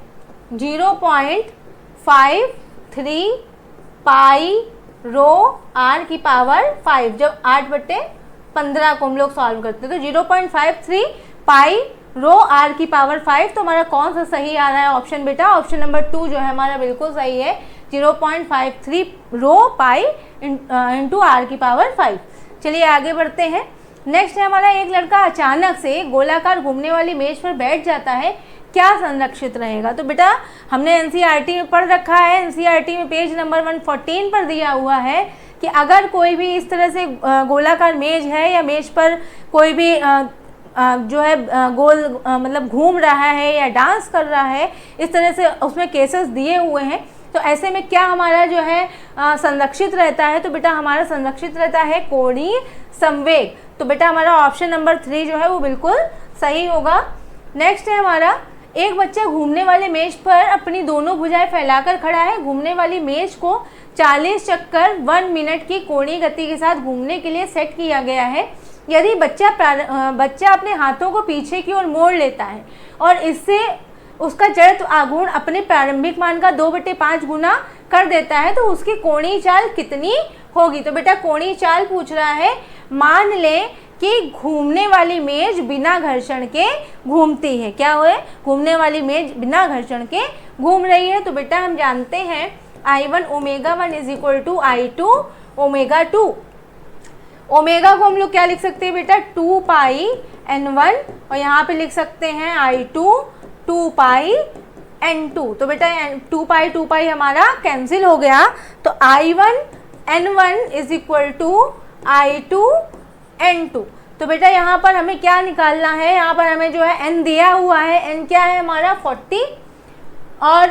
0.53 पाई रो r की पावर 5। जब 8/15 को हम लोग सॉल्व करते हैं तो 0.53 पाई रो r की पावर 5। तो हमारा कौन सा सही आ रहा है ऑप्शन बेटा, ऑप्शन नंबर 2 जो है हमारा बिल्कुल सही है, 0.53 रो पाई इंटू r की पावर 5। चलिए आगे बढ़ते हैं। नेक्स्ट है हमारा, एक लड़का अचानक से गोलाकार घूमने वाली मेज पर बैठ जाता है, क्या संरक्षित रहेगा। तो बेटा हमने एनसीईआरटी में पढ़ रखा है, एनसीईआरटी में पेज नंबर 114 पर दिया हुआ है कि अगर कोई भी इस तरह से गोलाकार मेज है या मेज पर कोई भी जो है गोल मतलब घूम रहा है या डांस कर रहा है, इस तरह से उसमें केसेस दिए हुए हैं। तो ऐसे में क्या हमारा जो है संरक्षित रहता है। तो बेटा हमारा संरक्षित रहता है कोणीय संवेग। तो बेटा हमारा ऑप्शन नंबर 3 जो है वो बिल्कुल सही होगा। नेक्स्ट है हमारा, एक बच्चा घूमने वाले मेज पर अपनी दोनों भुजाएं फैलाकर खड़ा है। घूमने वाली मेज को 40 चक्कर 1 मिनट की कोणीय गति के साथ घूमने के लिए सेट किया गया है। यदि बच्चा अपने हाथों को पीछे की ओर मोड़ लेता है और इससे उसका जड़त्व आघूर्ण अपने प्रारंभिक मान का 2/5 गुना कर देता है तो उसकी कोणीय चाल कितनी होगी। तो बेटा कोणीय चाल पूछ रहा है, मान लें कि घूमने वाली मेज बिना घर्षण के घूमती है। क्या हुए, घूमने वाली मेज बिना घर्षण के घूम रही है। तो बेटा हम जानते हैं I1 ω1 is equal to I2 ω2। Omega को हम लोग क्या लिख सकते हैं बेटा 2 पाई n1 और यहाँ पे लिख सकते हैं I2 2 पाई n2। तो बेटा 2 पाई हमारा कैंसिल हो गया। तो I1 n1 is equal to I2 n2। तो बेटा यहाँ पर हमें क्या निकालना है, यहाँ पर हमें जो है n दिया हुआ है, n क्या है हमारा 40 और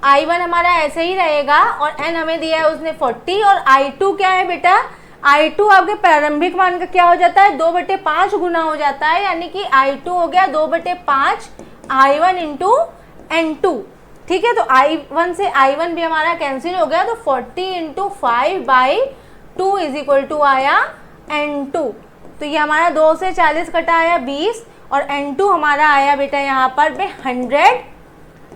I1 हमारा ऐसे ही रहेगा और n हमें दिया है उसने 40 और I2 क्या है बेटा, I2 आपके प्रारंभिक मान का क्या हो जाता है 2/5 गुना हो जाता है, यानी कि I2 हो गया 2/5 I1 इंटू n2। ठीक है, तो I1 से I1 भी हमारा कैंसिल हो गया, तो 40 इंटू 5/2 इज इक्वल टू आया N2। तो ये हमारा 2 से 40 कटा आया 20, और N2 हमारा आया बेटा यहाँ पर 100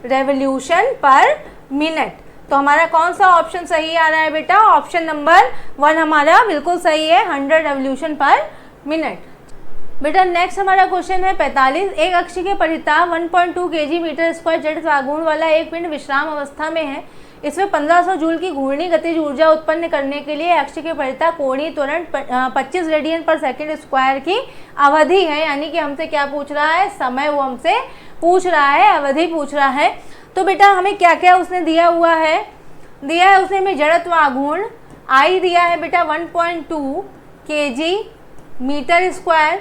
रेवोल्यूशन पर मिनट। तो हमारा कौन सा ऑप्शन सही आ रहा है बेटा? ऑप्शन नंबर 1 हमारा बिल्कुल सही है, 100 रेवोल्यूशन पर मिनट। बेटा नेक्स्ट हमारा क्वेश्चन है 45। एक अक्ष के परिता 1.2 kg मीटर स्क्वायर जड़ आघूर्ण वाला एक पिंड विश्राम अवस्था में है। इसमें 1500 जूल की घूर्णी गतिज ऊर्जा उत्पन्न करने के लिए अक्ष के परिता कोणीय त्वरण 25 रेडियन पर सेकंड स्क्वायर की अवधि है। यानी कि हमसे क्या पूछ रहा है? समय वो हमसे पूछ रहा है, अवधि पूछ रहा है। तो बेटा हमें क्या क्या उसने दिया हुआ है? दिया है उसने हमें जड़त्व आघूर्ण I दिया है बेटा 1.2 kg मीटर स्क्वायर,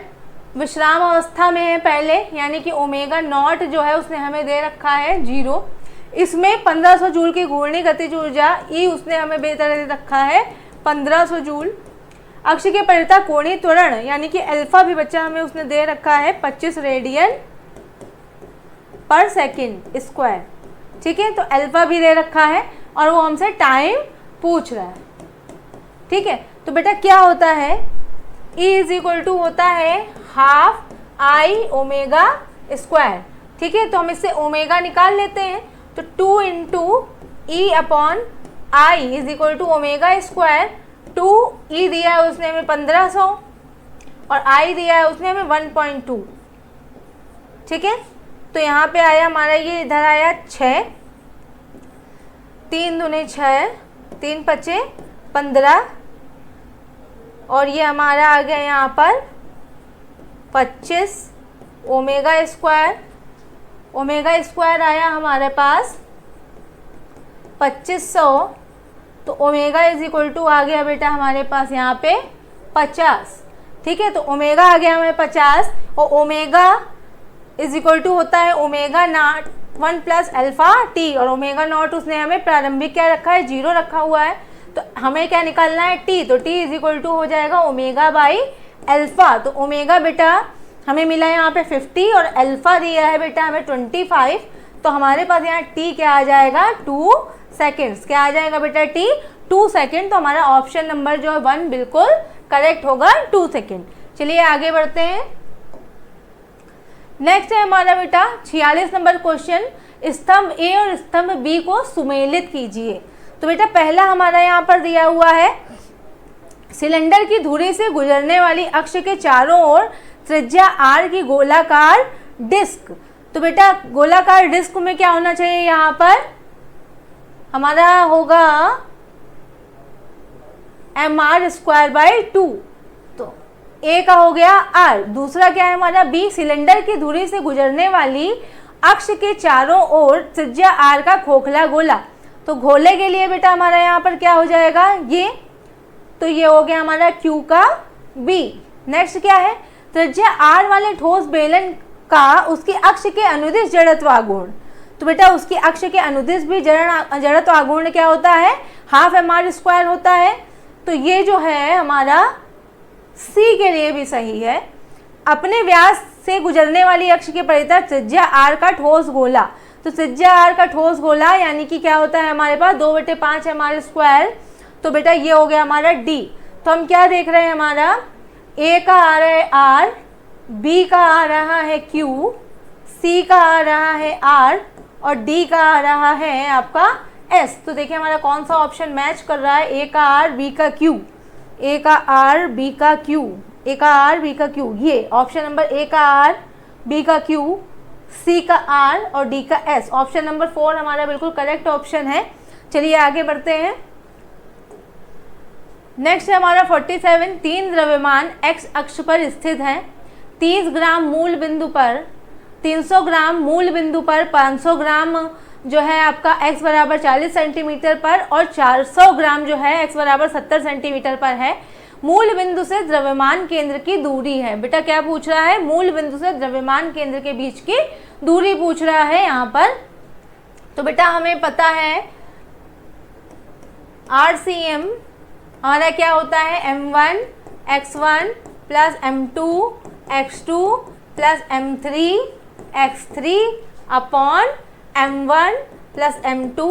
विश्राम अवस्था में है पहले, यानी कि ओमेगा नॉट जो है उसने हमें दे रखा है 0। इसमें 1500 जूल की घूर्णी गतिज ऊर्जा ई उसने हमें बेहतर दे रखा है 1500 जूल। अक्ष के परिता कोणीय त्वरण यानी कि अल्फा भी बच्चा हमें उसने दे रखा है 25 रेडियन पर सेकंड स्क्वायर। ठीक है, तो अल्फा भी दे रखा है और वो हमसे टाइम पूछ रहा है। ठीक है, तो बेटा क्या होता है? E इज इक्वल टू होता है हाफ I ओमेगा स्क्वायर। ठीक है, तो हम इससे ओमेगा निकाल लेते हैं, तो 2 into E upon I is equal to omega square. 2 E दिया है उसने हमें 1500 और आई दिया है उसने हमें 1.2। ठीक है, तो यहाँ पे आया हमारा, ये इधर आया 6, 3 दूने 6, 3 पचे 15, और ये हमारा आ गया यहाँ पर 25 ओमेगा स्क्वायर। ओमेगा स्क्वायर आया हमारे पास 2500, तो ओमेगा इज इक्वल टू आ गया बेटा हमारे पास यहाँ पे 50। ठीक है, तो ओमेगा आ गया हमें 50 और ओमेगा इज इक्वल टू होता है omega naught 1 plus alpha T, और ओमेगा नॉट उसने हमें प्रारंभिक क्या रखा है? 0 रखा हुआ है। तो हमें क्या निकालना है? टी। तो टी इज इक्वल टू हो जाएगा ओमेगा बाई अल्फा। तो ओमेगा बेटा हमें मिला है यहाँ पे 50 और अल्फा दिया है बेटा हमें 25। तो हमारे पास यहाँ टी क्या आ जाएगा? 2 सेकेंड्स। क्या आ जाएगा बेटा? T 2 second. तो हमारा ऑप्शन नंबर जो है 1 बिल्कुल करेक्ट होगा, 2 सेकेंड। चलिए आगे बढ़ते हैं। नेक्स्ट है हमारा बेटा 46 नंबर क्वेश्चन, स्तंभ ए और स्तंभ बी को सुमेलित कीजिए। तो बेटा पहला हमारा यहाँ पर दिया हुआ है सिलेंडर की धुरी से गुजरने वाली अक्ष के चारों ओर त्रिज्या आर की गोलाकार डिस्क। तो बेटा गोलाकार डिस्क में क्या होना चाहिए? यहाँ पर हमारा होगा mr²/2। तो ए का हो गया आर। दूसरा क्या है हमारा? बी, सिलेंडर की धुरी से गुजरने वाली अक्ष के चारों ओर त्रिज्या आर का खोखला गोला। तो गोले के लिए बेटा हमारा यहाँ पर क्या हो जाएगा? ये, तो ये हो गया हमारा क्यू का बी। नेक्स्ट क्या है? त्रिज्या आर वाले ठोस बेलन का उसकी अक्ष के अनुदिश जड़त्व आघूर्ण। तो बेटा उसकी अक्ष के अनुदिश भी जड़त्व आघूर्ण क्या होता है? हाफ mr² होता है। तो ये जो है हमारा सी के लिए भी सही है। अपने व्यास से गुजरने वाली अक्ष के परितः त्रिज्या आर का ठोस गोला। तो त्रिज्या आर का ठोस गोला यानी कि क्या होता है हमारे पास? 2/5 mr²। तो बेटा ये हो गया हमारा डी। तो हम क्या देख रहे हैं? हमारा ए का आ रहा है आर, बी का आ रहा है क्यू, सी का आ रहा है आर और डी का आ रहा है आपका एस। तो देखिए हमारा कौन सा ऑप्शन मैच कर रहा है? ए का आर, बी का क्यू, ए का आर, बी का क्यू, ए का आर, बी का क्यू। ये ऑप्शन नंबर ए का आर, बी का क्यू, सी का आर और डी का एस। ऑप्शन नंबर 4 हमारा बिल्कुल करेक्ट ऑप्शन है। चलिए आगे बढ़ते हैं। नेक्स्ट है हमारा 47। 3 द्रव्यमान x अक्ष पर स्थित हैं। 30 ग्राम मूल बिंदु पर, 300 ग्राम मूल बिंदु पर, 500 ग्राम जो है आपका x बराबर 40 सेंटीमीटर पर और 400 ग्राम जो है x बराबर 70 सेंटीमीटर पर है। मूल बिंदु से द्रव्यमान केंद्र की दूरी है। बेटा क्या पूछ रहा है? मूल बिंदु से द्रव्यमान केंद्र के बीच की दूरी पूछ रहा है यहाँ पर। तो बेटा हमें पता है RCM हमारा क्या होता है? m1 x1 plus m2 x2 plus m3 x3 upon m1 plus M2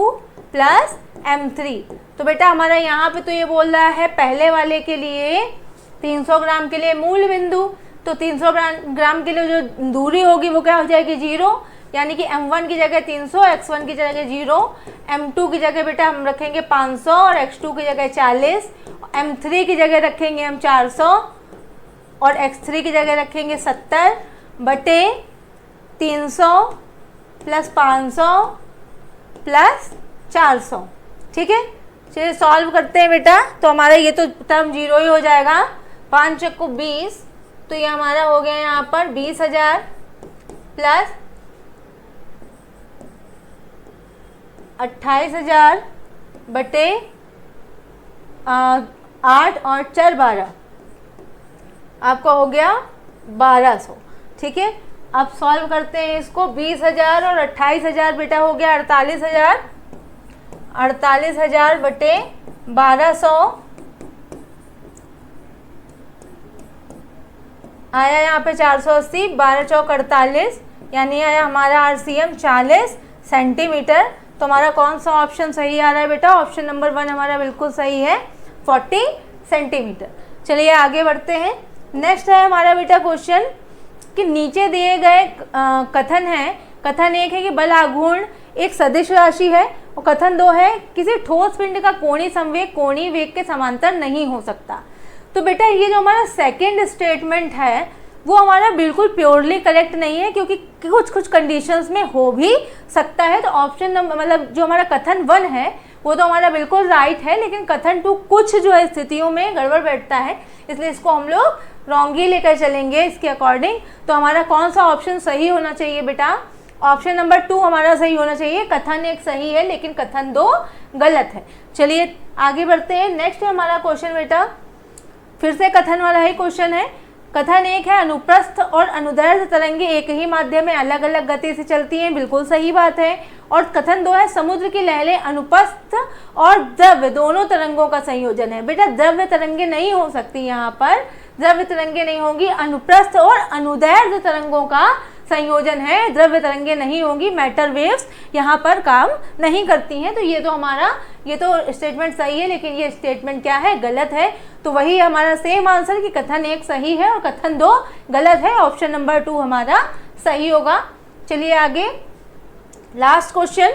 plus M3। तो बेटा हमारा यहाँ पे तो ये बोल रहा है पहले वाले के लिए 300 ग्राम के लिए मूल बिंदु, तो 300 ग्राम के लिए जो दूरी होगी वो क्या हो जाएगी 0, यानी कि M1 की जगह 300, X1 की जगह 0, M2 की जगह बेटा हम रखेंगे 500 और X2 की जगह 40, M3 की जगह रखेंगे हम 400 और X3 की जगह रखेंगे 70 बटे 300 प्लस 500 प्लस 400। ठीक है, चलिए सॉल्व करते हैं बेटा। तो हमारा ये तो टर्म 0 ही हो जाएगा, 5 चक्कू 20, तो ये हमारा हो गया यहाँ पर 20,000 प्लस 28,000 बटे 8 और 4 12, आपका हो गया 1200। ठीक है, अब सॉल्व करते हैं इसको। 20,000 और 28,000 बेटा हो गया 48,000, 48,000 बटे 1200 आया यहाँ पे 480, 12 चौक 48, यानी आया हमारा RCM 40 सेंटीमीटर। तो हमारा कौन सा ऑप्शन सही आ रहा है बेटा? ऑप्शन नंबर 1 हमारा बिल्कुल सही है, 40 सेंटीमीटर। चलिए आगे बढ़ते हैं। नेक्स्ट है हमारा बेटा क्वेश्चन कि नीचे दिए गए कथन है। कथन 1 है कि बल आघूर्ण एक सदिश राशि है, और कथन 2 है किसी ठोस पिंड का कोणीय संवेग कोणीय वेग के समांतर नहीं हो सकता। तो बेटा ये जो हमारा सेकेंड स्टेटमेंट है वो हमारा बिल्कुल प्योरली करेक्ट नहीं है, क्योंकि कुछ कुछ कंडीशंस में हो भी सकता है। तो ऑप्शन नंबर मतलब जो हमारा कथन 1 है वो तो हमारा बिल्कुल राइट है, लेकिन कथन 2 कुछ जो है स्थितियों में गड़बड़ बैठता है, इसलिए इसको हम लोग रॉन्ग ही लेकर चलेंगे इसके अकॉर्डिंग। तो हमारा कौन सा ऑप्शन सही होना चाहिए बेटा? ऑप्शन नंबर 2 हमारा सही होना चाहिए। कथन 1 सही है लेकिन कथन 2 गलत है। चलिए आगे बढ़ते हैं। नेक्स्ट है हमारा क्वेश्चन बेटा, फिर से कथन वाला ही क्वेश्चन है। कथन 1 है अनुप्रस्थ और अनुदैर्ध्य तरंगे एक ही माध्यम में अलग अलग गति से चलती हैं, बिल्कुल सही बात है। और कथन 2 है समुद्र की लहरें अनुप्रस्थ और द्रव्य दोनों तरंगों का संयोजन है। बेटा द्रव्य तरंगे नहीं हो सकती, यहाँ पर द्रव्य तरंगे नहीं होंगी, अनुप्रस्थ और अनुदैर्ध्य तरंगों का संयोजन है, द्रव्य तरंगे नहीं होंगी। मैटर वेव्स यहाँ पर काम नहीं करती हैं। तो ये तो हमारा ये तो स्टेटमेंट सही है, लेकिन ये स्टेटमेंट क्या है? गलत है। तो वही हमारा सेम आंसर कि कथन 1 सही है और कथन 2 गलत है। ऑप्शन नंबर 2 हमारा सही होगा। चलिए आगे लास्ट क्वेश्चन,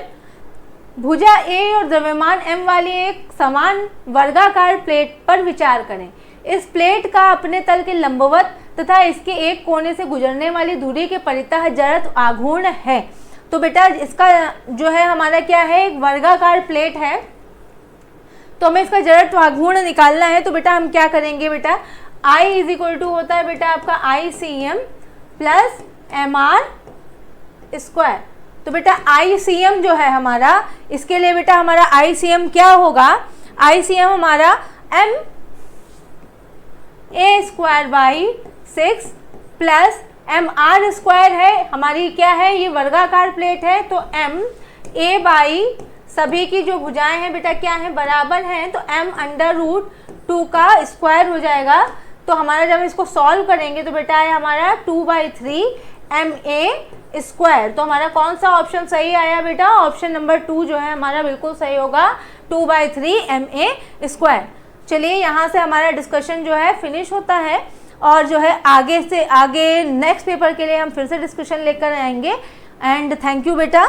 भुजा ए और द्रव्यमान m वाली एक समान वर्गाकार प्लेट पर विचार करें। इस प्लेट का अपने तल के लंबवत तथा इसके एक कोने से गुजरने वाली दूरी के परितः जड़त्व आघूर्ण है। तो बेटा इसका जो है हमारा क्या है? एक वर्गाकार प्लेट है, तो हमें इसका जड़त्व आघूर्ण निकालना है। तो बेटा हम क्या करेंगे बेटा? I इज इक्वल टू होता है बेटा आपका ICM प्लस MR स्क्वायर। तो बेटा ICM जो है हमारा, इसके लिए बेटा हमारा ICM क्या होगा? ICM हमारा M A square by 6 plus MR square है। हमारी क्या है? ये वर्गाकार प्लेट है, तो M A बाई सभी की जो भुजाएं हैं बेटा क्या है? बराबर हैं, तो M अंडर रूट 2 का स्क्वायर हो जाएगा। तो हमारा जब इसको सॉल्व करेंगे तो बेटा है हमारा 2/3 MA स्क्वायर। तो हमारा कौन सा ऑप्शन सही आया बेटा? ऑप्शन नंबर 2 जो है हमारा बिल्कुल सही होगा, 2/3 MA स्क्वायर। चलिए यहाँ से हमारा डिस्कशन जो है फिनिश होता है, और जो है आगे से आगे नेक्स्ट पेपर के लिए हम फिर से डिस्कशन लेकर आएंगे। एंड थैंक यू बेटा।